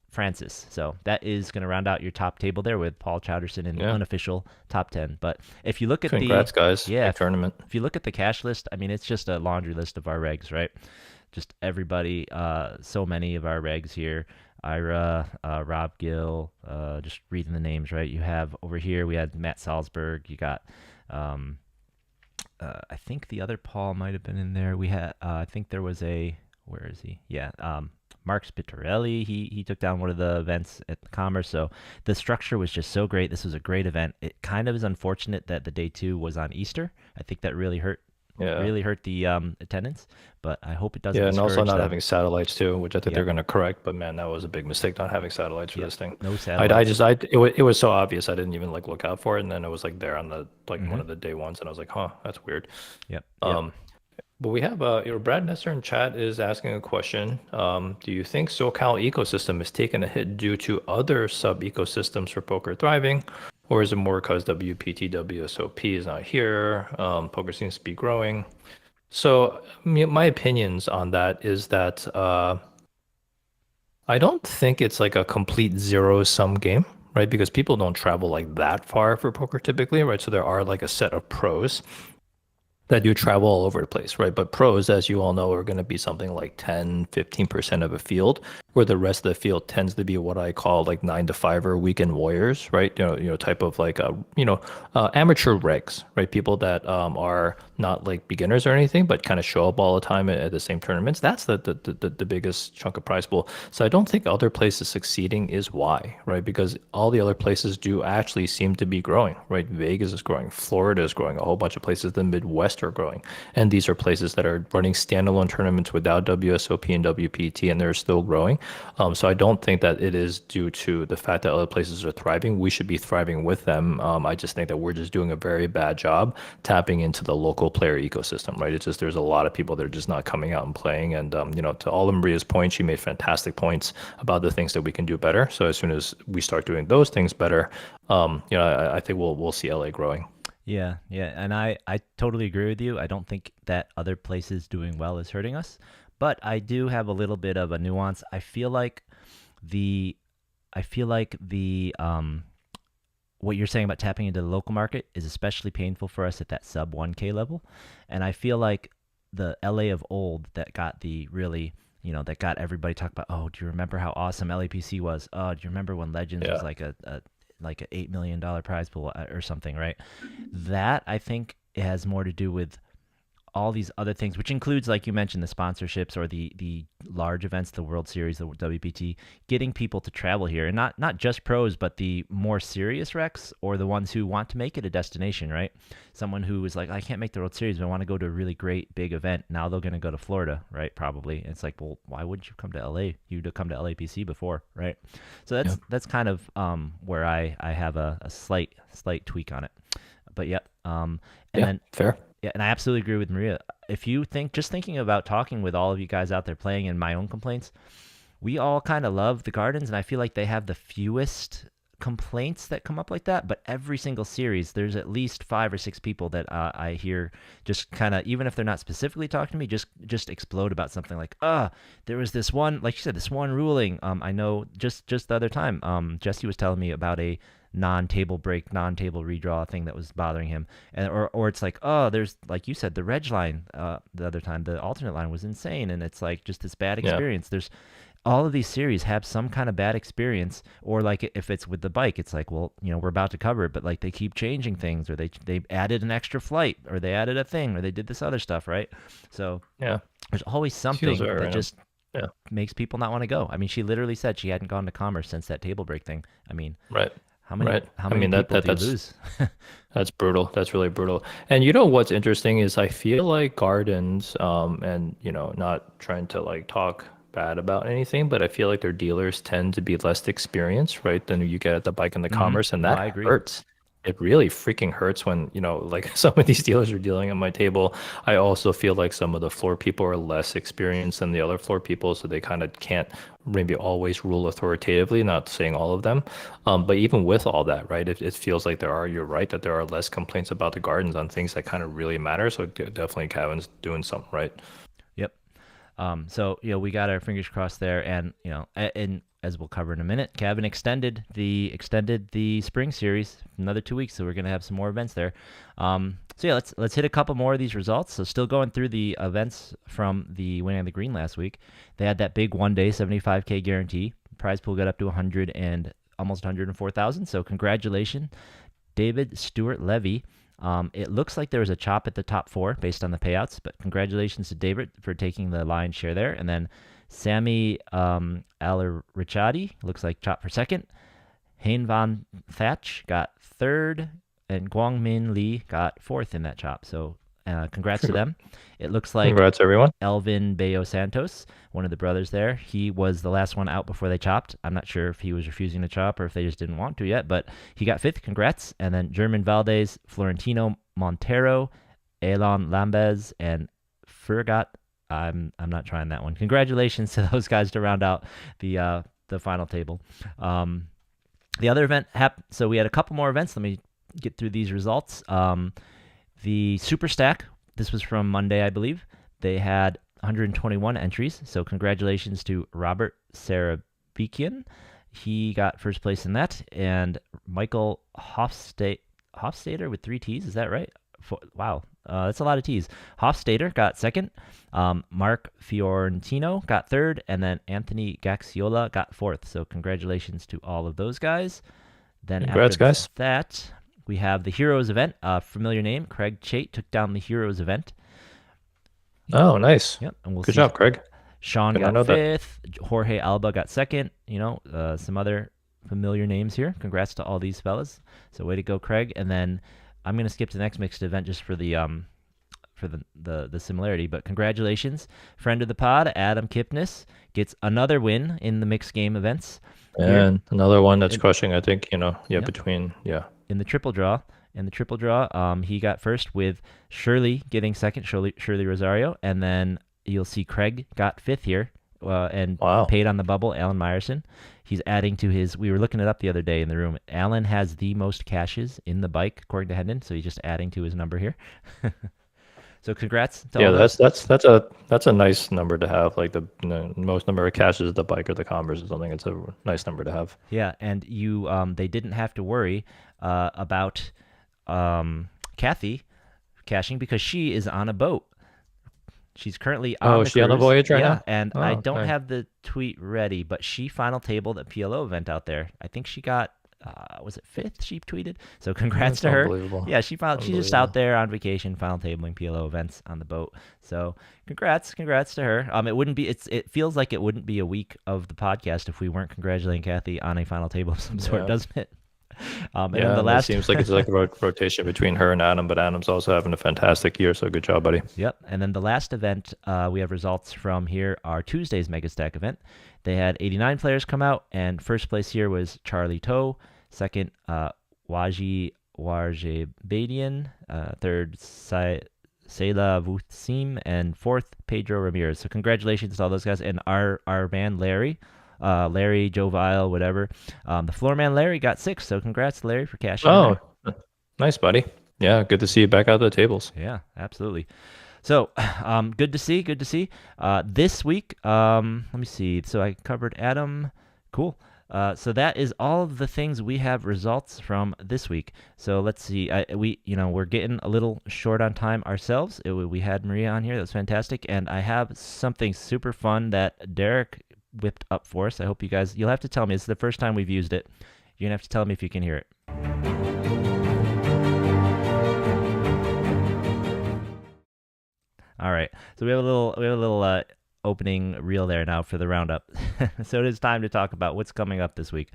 A: Francis. So that is going to round out your top table there with Paul Chowderson in the unofficial top 10. But if you look at
B: Congrats, guys.
A: Big
B: tournament.
A: If you look at the cash list, I mean, it's just a laundry list of our regs, right? Just everybody, so many of our regs here. Ira, Rob Gill, just reading the names, right? You have over here, we had Matt Salzberg. You got, I think the other Paul might have been in there. We had, I think there was where is he? Yeah, Mark Spitarelli, he took down one of the events at Commerce. So the structure was just so great. This was a great event. It kind of is unfortunate that the day 2 was on Easter. I think that really hurt the attendance, but I hope it doesn't.
B: Yeah, and also not
A: them.
B: having satellites too, which I think they're going to correct. But man, that was a big mistake not having satellites for this thing.
A: No satellites.
B: It was so obvious. I didn't even like look out for it, and then it was like there on the one of the day ones, and I was like, huh, that's weird.
A: Yep.
B: But we have Brad Nesser in chat is asking a question. Do you think SoCal ecosystem is taking a hit due to other sub ecosystems for poker thriving, or is it more because WPT WSOP is not here? Poker seems to be growing. So my opinions on that is that I don't think it's like a complete zero-sum game, right? Because people don't travel like that far for poker typically, right? So there are like a set of pros. that you travel all over the place, right? But pros, as you all know, are going to be something like 10, 15% of a field, where the rest of the field tends to be what I call like 9 to 5 weekend warriors, right? Type of like amateur regs, right? People that are not like beginners or anything, but kind of show up all the time at the same tournaments. That's the biggest chunk of prize pool. So I don't think other places succeeding is why, right? Because all the other places do actually seem to be growing, right? Vegas is growing, Florida is growing, a whole bunch of places, the Midwest are growing. And these are places that are running standalone tournaments without WSOP and WPT, and they're still growing. So I don't think that it is due to the fact that other places are thriving. We should be thriving with them. I just think that we're just doing a very bad job tapping into the local player ecosystem, right? It's just there's a lot of people that are just not coming out and playing. And to all of Maria's points, she made fantastic points about the things that we can do better. So as soon as we start doing those things better, I think we'll see LA growing.
A: Yeah, yeah, and I totally agree with you. I don't think that other places doing well is hurting us, but I do have a little bit of a nuance. The I feel like the what you're saying about tapping into the local market is especially painful for us at that sub 1K level, and I feel like the LA of old that got the really that got everybody talking about, oh, do you remember how awesome LAPC was? Oh, do you remember when Legends was
B: Yeah.
A: like a $8 million prize pool or something, right? That I think has more to do with all these other things, which includes, like you mentioned, the sponsorships or the large events, the World Series, the WPT, getting people to travel here, and not just pros, but the more serious recs or the ones who want to make it a destination, right? Someone who is like, I can't make the World Series, but I want to go to a really great big event. Now they're going to go to Florida, right? Probably. And it's like, well, why wouldn't you come to LA? You'd come to LAPC before, right? So
B: Yeah.
A: that's kind of where I have a slight tweak on it. But yep. And
B: Yeah.
A: then
B: Fair.
A: yeah, and I absolutely agree with Maria. If you think, just thinking about talking with all of you guys out there playing and my own complaints, we all kind of love the Gardens, and I feel like they have the fewest complaints that come up like that. But every single series, there's at least 5 or 6 people that I hear just kind of, even if they're not specifically talking to me, just explode about something like, there was this one, like you said, this one ruling. I know just the other time, Jesse was telling me about a non-table break, non-table redraw thing that was bothering him, and or it's like, oh, there's, like you said, the reg line, the other time the alternate line was insane, and it's like just this bad
B: Yeah.
A: experience. There's all of these series have some kind of bad experience, or like if it's with the bike, it's like, well, we're about to cover it, but like they keep changing things, or they added an extra flight, or they added a thing, or they did this other stuff, right? So
B: Yeah.
A: there's always
B: Feels
A: something
B: very
A: that
B: random.
A: just
B: Yeah.
A: makes people not want to go. I mean, she literally said she hadn't gone to Commerce since that table break thing. I mean,
B: Right.
A: how many
B: Right.
A: how
B: I
A: many
B: mean that
A: people
B: that
A: do you
B: that's
A: lose?
B: that's brutal. That's really brutal. And you know what's interesting is I feel like gardens, and not trying to like talk bad about anything, but I feel like their dealers tend to be less experienced, right, than you get at the bike and the commerce, and
A: No,
B: that
A: I agree.
B: hurts. It really freaking hurts when, like some of these dealers are dealing at my table. I also feel like some of the floor people are less experienced than the other floor people, so they kind of can't maybe always rule authoritatively, not saying all of them. But even with all that, right, it feels like you're right, that there are less complaints about the gardens on things that kind of really matter. So definitely Kevin's doing something right.
A: Yep. So we got our fingers crossed there, and and as we'll cover in a minute, Kevin extended the spring series another 2 weeks, so we're gonna have some more events there. So yeah, let's hit a couple more of these results. So still going through the events from the winning of the green last week. They had that big 1 day 75K guarantee. Prize pool got up to 100 and almost 104,000. So congratulations, David Stewart Levy. It looks like there was a chop at the top four based on the payouts, but congratulations to David for taking the lion's share there. And then Sammy Alarichadi looks like chop for second. Hein Van Thatch got third, and Guang Min Lee got fourth in that chop. So congrats to them. It looks like
B: Congrats, everyone.
A: Elvin Bayo Santos, one of the brothers there. He was the last one out before they chopped. I'm not sure if he was refusing to chop or if they just didn't want to yet, but he got fifth. Congrats. And then German Valdez, Florentino Montero, Elon Lambez, and Fergat. I'm not trying that one. Congratulations to those guys to round out the final table. The other event happened. So we had a couple more events. Let me get through these results. The Super Stack, this was from Monday, I believe. They had 121 entries. So congratulations to Robert Sarabikian. He got first place in that. And Michael Hofstadter with 3 T's. Is that right? Wow, that's a lot of T's. Hofstadter got second. Mark Fiorentino got third, and then Anthony Gaxiola got fourth. So congratulations to all of those guys. Then
B: Congrats,
A: after
B: guys.
A: that, we have the Heroes event. Familiar name, Craig Chait took down the Heroes event.
B: Oh, nice.
A: Yep, and we'll
B: Good
A: see.
B: job, Craig.
A: Sean
B: Did not
A: got
B: know that.
A: fifth. Jorge Alba got second. Some other familiar names here. Congrats to all these fellas. So way to go, Craig. And then I'm gonna skip to the next mixed event just for the similarity. But congratulations, friend of the pod, Adam Kipnis gets another win in the mixed game events.
B: And another one that's crushing, I think, in
A: the triple draw. He got first with Shirley getting second, Shirley Rosario, and then you'll see Craig got fifth here, and paid on the bubble, Alan Meyerson. He's adding to his. We were looking it up the other day in the room. Alan has the most caches in the bike according to Hendon, so he's just adding to his number here. So congrats.
B: That's a nice number to have. Like the most number of caches, the bike or the Converse or something. It's a nice number to have.
A: Yeah, and they didn't have to worry about Kathy caching because she is on a boat. She's currently on the
B: she on the
A: cruise.
B: voyage right now?
A: And I don't
B: okay.
A: have the tweet ready, but she final tabled a PLO event out there. I think she got was it fifth? She tweeted. So congrats to her.
B: Unbelievable.
A: Yeah, she's just out there on vacation, final tabling PLO events on the boat. So congrats to her. It feels like it wouldn't be a week of the podcast if we weren't congratulating Kathy on a final table of some sort, doesn't it? And then the last
B: it seems like it's like a rotation between her and Adam, but Adam's also having a fantastic year, so good job, buddy.
A: Yep. And then the last event we have results from here are Tuesday's Mega Stack event. They had 89 players come out, and first place here was Charlie Toe, second Waji Warjebadian, third Sela Vutsim, and fourth Pedro Ramirez. So congratulations to all those guys, and our man Larry, Joe Vile, whatever. The floor man Larry got sixth, so congrats Larry for cashing.
B: Oh, nice, buddy. Yeah, good to see you back out the tables.
A: Yeah, absolutely. So, good to see. This week, let me see. So I covered Adam. Cool. So that is all of the things we have results from this week. So let's see. We're getting a little short on time ourselves. We had Maria on here. That was fantastic. And I have something super fun that Derek whipped up for us. I hope you'll have to tell me. It's the first time we've used it. You're gonna have to tell me if you can hear it. All right. So we have a little opening reel there now for the roundup. So it is time to talk about what's coming up this week.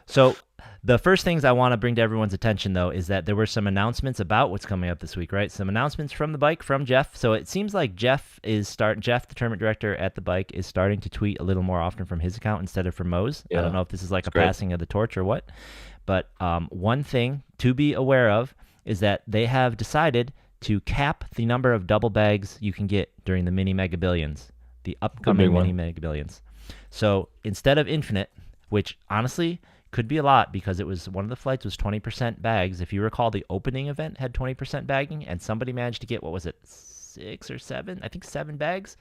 A: So the first things I want to bring to everyone's attention, though, is that there were some announcements about what's coming up this week, right? Some announcements from the bike, from Jeff. So it seems like Jeff, the tournament director at the bike, is starting to tweet a little more often from his account instead of from Mo's. Yeah, I don't know if this is like passing of the torch or what. But one thing to be aware of is that they have decided to cap the number of double bags you can get during the Mini Mega Billions, the upcoming Mini Mega Billions. So instead of infinite, which honestly could be a lot because one of the flights was 20% bags. If you recall, the opening event had 20% bagging, and somebody managed to get, 6 or 7? I think 7 bags.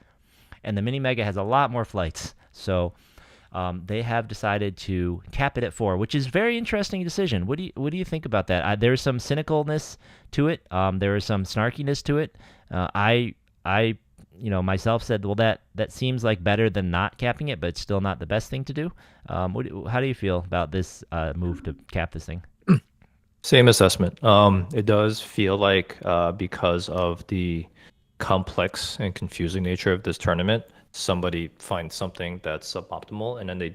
A: And the Mini Mega has a lot more flights. So they have decided to cap it at 4, which is a very interesting decision. What do you think about that? There's some cynicalness to it. There is some snarkiness to it. I myself said, well, that seems like better than not capping it, but it's still not the best thing to do. How do you feel about this move to cap this thing?
B: Same assessment. It does feel like because of the complex and confusing nature of this tournament, somebody finds something that's suboptimal and then they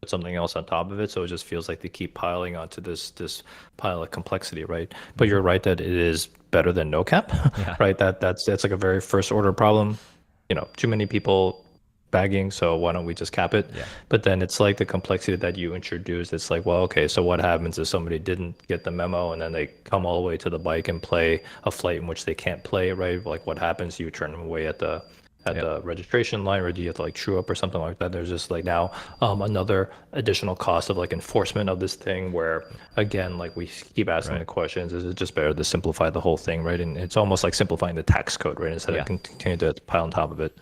B: put something else on top of it, so it just feels like they keep piling onto this pile of complexity, right? But you're right that it is better than no cap. Yeah. Right? That's like a very first order problem. Too many people bagging, so why don't we just cap it? Yeah. But then it's like the complexity that you introduced. It's like, well, okay, so what happens if somebody didn't get the memo and then they come all the way to the bike and play a flight in which they can't play, right? Like what happens? You turn them away at the registration line, or do you have to like true up or something like that? There's just like now another additional cost of like enforcement of this thing, where again, like we keep asking the questions, is it just better to simplify the whole thing, right? And it's almost like simplifying the tax code, right? Instead of continuing to pile on top of it.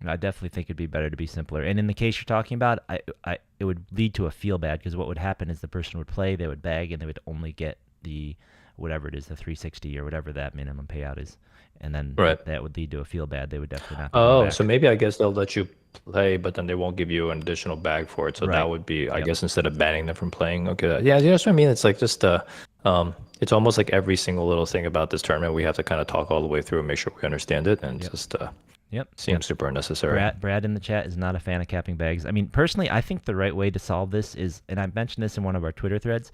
A: I definitely think it'd be better to be simpler. And in the case you're talking about, it would lead to a feel bad, because what would happen is the person would play, they would bag, and they would only get the whatever it is, the 360 or whatever that minimum payout is, and then
B: Right.
A: that would lead to a feel bad. They would definitely not be going
B: Oh, so
A: back.
B: maybe I guess they'll let you play, but then they won't give you an additional bag for it. So that
A: Right.
B: would be, I
A: Yep.
B: guess, instead of banning them from playing. Okay. Yeah, that's what I mean. It's like just it's almost like every single little thing about this tournament we have to kind of talk all the way through and make sure we understand it, and
A: Yep.
B: just
A: Yep.
B: seems super unnecessary.
A: Brad in the chat is not a fan of capping bags. I mean, personally, I think the right way to solve this is, and I mentioned this in one of our Twitter threads,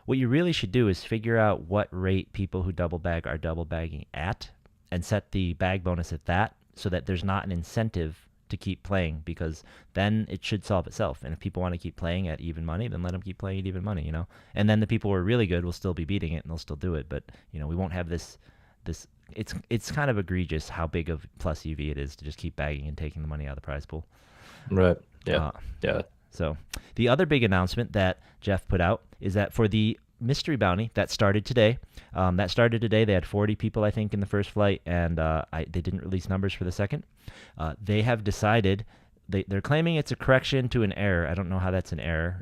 A: what you really should do is figure out what rate people who double bag are double bagging at and set the bag bonus at that so that there's not an incentive to keep playing, because then it should solve itself. And if people want to keep playing at even money, then let them keep playing at even money, you know? And then the people who are really good will still be beating it and they'll still do it. But, you know, we won't have this it's kind of egregious how big of plus EV it is to just keep bagging and taking the money out of the prize pool.
B: Right. Yeah.
A: Uh,
B: Yeah.
A: So the other big announcement that Jeff put out is that for the mystery bounty that started today, they had 40 people, I think, in the first flight, and they didn't release numbers for the second. They have decided they're claiming it's a correction to an error. I don't know how that's an error,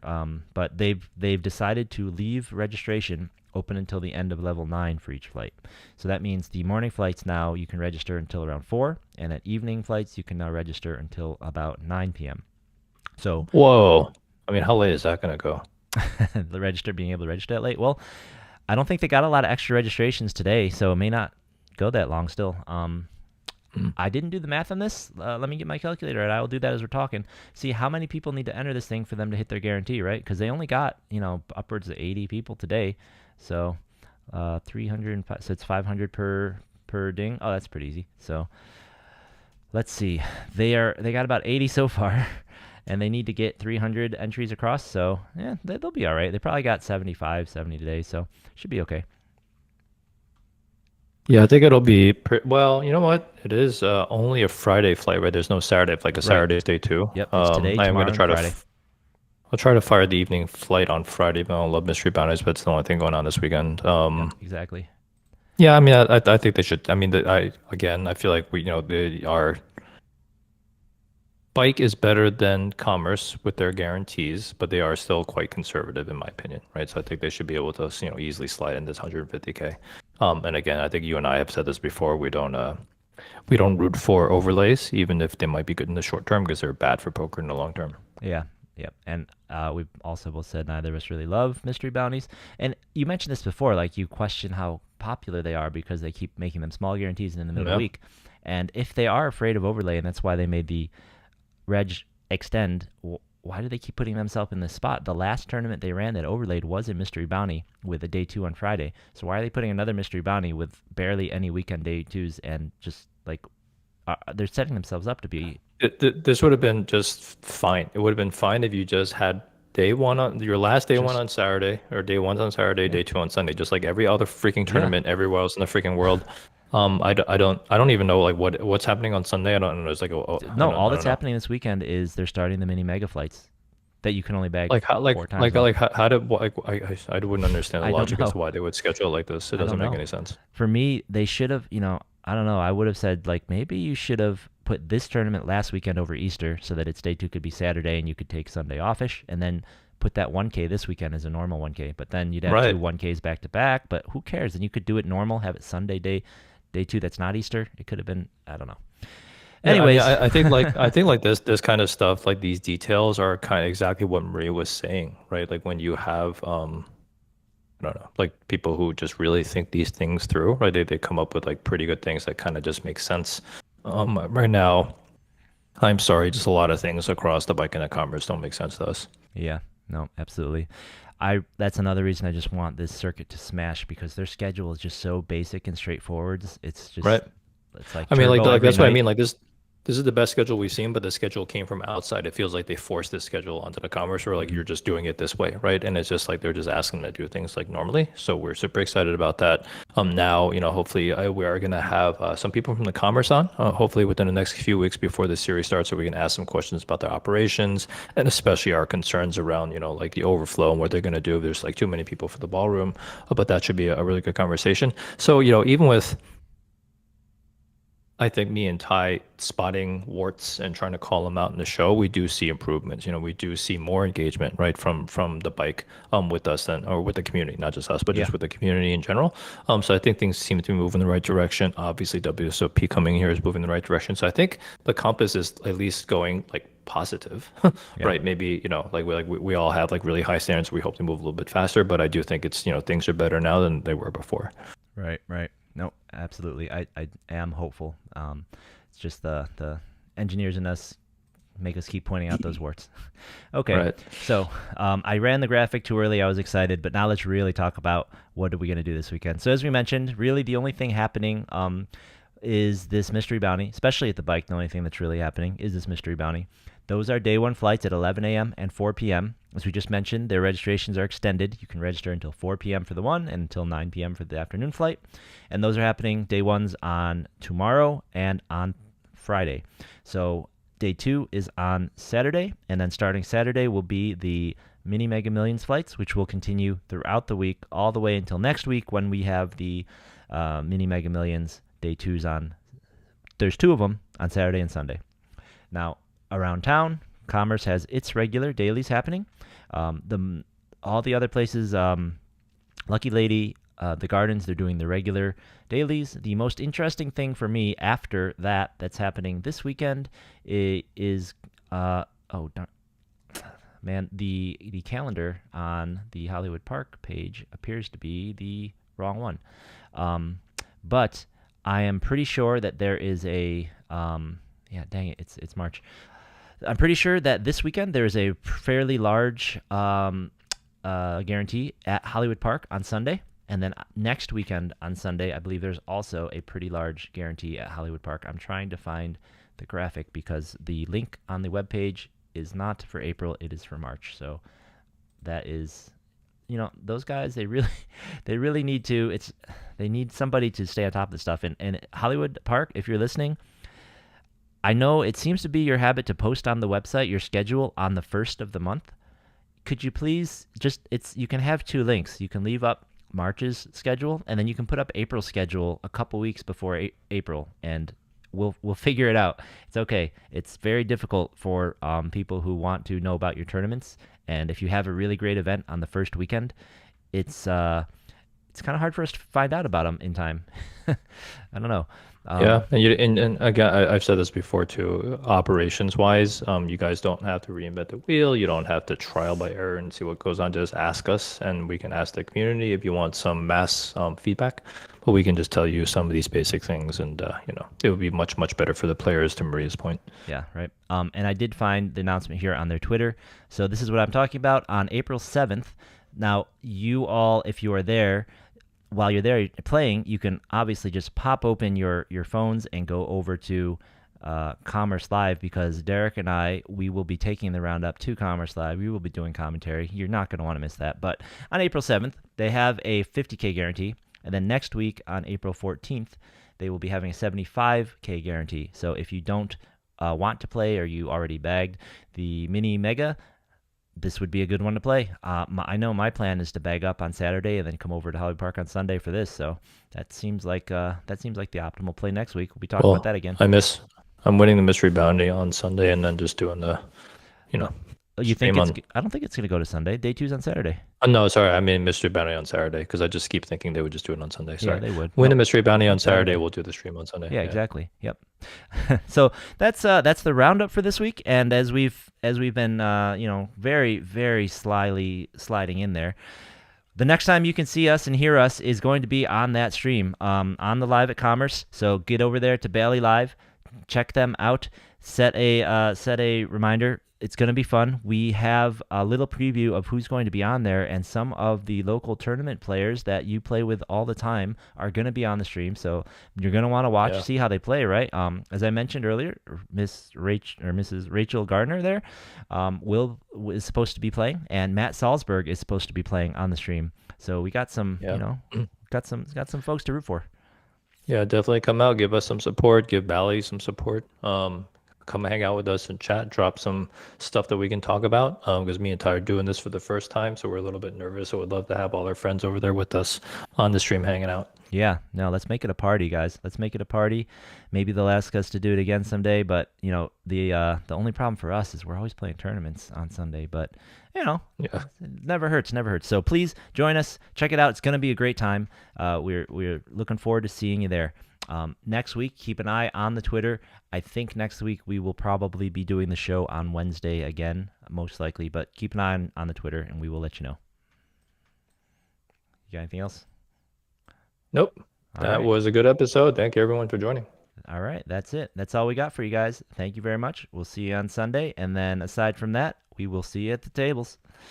A: but they've decided to leave registration open until the end of level 9 for each flight. So that means the morning flights now you can register until around 4, and at evening flights you can now register until about 9 p.m. So
B: Whoa. I mean, how late is that going to go?
A: being able to register that late. Well, I don't think they got a lot of extra registrations today, so it may not go that long still. I didn't do the math on this. Let me get my calculator, and I will do that as we're talking. See how many people need to enter this thing for them to hit their guarantee, right? Because they only got, upwards of 80 people today. So 300, so it's 500 per ding. Oh, that's pretty easy. So let's see. They got about 80 so far, and they need to get 300 entries across. So yeah, they'll be all right. They probably got 75, 70 today, so should be okay.
B: Yeah, I think it'll be well. You know what? It is only a Friday flight, right? There's no Saturday flight because Saturday's day 2.
A: Yep, it's today,
B: I am
A: tomorrow,
B: going to try
A: and Friday.
B: I'll try to fire the evening flight on Friday, but I don't love mystery bounties, but it's the only thing going on this weekend.
A: Yep, exactly.
B: Yeah, I mean, I think they should. I mean, I feel like Bike is better than Commerce with their guarantees, but they are still quite conservative in my opinion, right? So I think they should be able to, easily slide in this 150K. And again, I think you and I have said this before. We don't root for overlays, even if they might be good in the short term, because they're bad for poker in the long term.
A: Yeah. Yep. And we've also both said neither of us really love mystery bounties. And you mentioned this before, like you question how popular they are because they keep making them small guarantees in the middle of the week. And if they are afraid of overlay, and that's why they made the reg extend, why do they keep putting themselves in this spot? The last tournament they ran that overlaid was a mystery bounty with a day 2 on Friday. So why are they putting another mystery bounty with barely any weekend day 2s and just like they're setting themselves up to be...
B: This would have been just fine. It would have been fine if you just had day 1 on your last day 1 on Saturday, or day 1 on Saturday, day 2 on Sunday, just like every other freaking tournament everywhere else in the freaking world. I don't even know like what's happening on Sunday. I don't know. It's like
A: all that's happening this weekend is they're starting the mini mega flights that you can only bag
B: like how like
A: 4 times.
B: how did I wouldn't understand the logic as to why they would schedule it like this. It doesn't make any sense.
A: For me, they should have, I don't know. I would have said like maybe you should have put this tournament last weekend over Easter so that its day 2 could be Saturday and you could take Sunday offish, and then put that 1K this weekend as a normal 1K. But then you'd have 2 1Ks back to back. But who cares? And you could do it normal, have it Sunday day 2 that's not Easter. It could have been, I don't know. Anyways,
B: I think like this kind of stuff, like these details are kind of exactly what Marie was saying, right? Like when you have I don't know, like people who just really think these things through, right? They come up with like pretty good things that kind of just make sense. Right now, I'm sorry, just a lot of things across the bike and the commerce don't make sense to us.
A: Yeah, no, absolutely. That's another reason I just want this circuit to smash, because their schedule is just so basic and straightforward. It's just
B: right.
A: It's like,
B: I mean, like that's
A: night.
B: what I mean. Like this is the best schedule we've seen, but the schedule came from outside. It feels like they forced this schedule onto the commerce, or like you're just doing it this way, right? And it's just like they're just asking them to do things like normally. So we're super excited about that. Now, hopefully we are going to have some people from the commerce on, hopefully within the next few weeks before the series starts, so we can ask some questions about their operations and especially our concerns around, like the overflow and what they're going to do if there's like too many people for the ballroom. But that should be a really good conversation. So, even with I think me and Ty spotting warts and trying to call them out in the show, we do see improvements. We do see more engagement, right, from the bike with us than or with the community, not just us, but
A: Yeah.
B: just with the community in general. So I think things seem to be moving in the right direction. Obviously, WSOP coming here is moving in the right direction. So I think the compass is at least going like positive,
A: Yeah.
B: right? Maybe we all have like really high standards. We hope to move a little bit faster, but I do think it's things are better now than they were before.
A: Right, right. No, absolutely. I am hopeful. It's just the engineers in us make us keep pointing out those warts. Okay,
B: Right.
A: so I ran the graphic too early. I was excited, but now let's really talk about what are we going to do this weekend. So as we mentioned, really the only thing happening is this mystery bounty, especially at the bike. The only thing that's really happening is this mystery bounty. Those are day one flights at 11 a.m. and 4 p.m. As we just mentioned, their registrations are extended. You can register until 4 p.m. for the one and until 9 p.m. for the afternoon flight. And those are happening day ones on tomorrow and on Friday. So day two is on Saturday, and then starting Saturday will be the Mini Mega Millions flights, which will continue throughout the week, all the way until next week when we have the Mini Mega Millions day twos on. There's two of them on Saturday and Sunday. Now, around town, Commerce has its regular dailies happening. All the other places, Lucky Lady, the Gardens, they're doing the regular dailies. The most interesting thing for me after that's happening this weekend is man, the calendar on the Hollywood Park page appears to be the wrong one. But I am pretty sure that there is a yeah, dang it, it's March. I'm pretty sure that this weekend there is a fairly large guarantee at Hollywood Park on Sunday. And then next weekend on Sunday, I believe there's also a pretty large guarantee at Hollywood Park. I'm trying to find the graphic because the link on the webpage is not for April, it is for March. So that is, those guys, they really need to, they need somebody to stay on top of the stuff. And Hollywood Park, if you're listening, I know it seems to be your habit to post on the website your schedule on the first of the month. Could you please you can have two links. You can leave up March's schedule, and then you can put up April's schedule a couple weeks before April, and we'll figure it out. It's okay. It's very difficult for people who want to know about your tournaments, and if you have a really great event on the first weekend, it's kind of hard for us to find out about them in time. I don't know.
B: Yeah, and again, I've said this before too. Operations wise, you guys don't have to reinvent the wheel. You don't have to trial by error and see what goes on. Just ask us, and we can ask the community if you want some mass feedback. But we can just tell you some of these basic things, and it would be much better for the players. To Maria's point.
A: Yeah, right. And I did find the announcement here on their Twitter. So this is what I'm talking about on April 7th. Now, you all, if you are there, while you're there playing, you can obviously just pop open your phones and go over to Commerce Live, because Derek and we will be taking the roundup to Commerce Live. We will be doing commentary. You're not going to want to miss that. But on April 7th, they have a 50K guarantee. And then next week on April 14th, they will be having a 75K guarantee. So if you don't want to play or you already bagged the Mini Mega, this would be a good one to play. I know my plan is to bag up on Saturday and then come over to Hollywood Park on Sunday for this. So that seems like the optimal play next week. We'll be talking about that again.
B: I'm winning the mystery bounty on Sunday and then just doing the,
A: You think I don't think it's going to go to Sunday. Day two's on Saturday.
B: Oh, no, sorry. I mean mystery bounty on Saturday, because I just keep thinking they would just do it on Sunday. Sorry.
A: Yeah, they would.
B: Win the mystery bounty on Saturday. We'll do the stream on Sunday.
A: Yeah, exactly. Yep. So that's the roundup for this week. And as we've been very, very slyly sliding in there, the next time you can see us and hear us is going to be on that stream, on the Live at Commerce. So get over there to Bally Live, check them out, set a reminder. It's going to be fun. We have a little preview of who's going to be on there, and some of the local tournament players that you play with all the time are going to be on the stream. So you're going to want to watch, see how they play, right? As I mentioned earlier, Mrs. Rachel Gardner there is supposed to be playing, and Matt Salzberg is supposed to be playing on the stream. So we got some, got some folks to root for.
B: Yeah, definitely come out, give us some support, give Bally some support. come hang out with us and chat, drop some stuff that we can talk about. Because me and Ty are doing this for the first time, so we're a little bit nervous. So we'd love to have all our friends over there with us on the stream hanging out.
A: Yeah, no, let's make it a party, guys. Let's make it a party. Maybe they'll ask us to do it again someday, but the only problem for us is we're always playing tournaments on Sunday, but you know,
B: Yeah.
A: it never hurts, never hurts. So please join us. Check it out. It's going to be a great time. We're looking forward to seeing you there. Next week, keep an eye on the Twitter. I think next week we will probably be doing the show on Wednesday again, most likely, but keep an eye on the Twitter and we will let you know. You got anything else?
B: Nope.
A: All
B: That
A: right.
B: was a good episode. Thank you everyone for joining.
A: All right, that's it. That's all we got for you guys. Thank you very much. We'll see you on Sunday. And then aside from that, we will see you at the tables.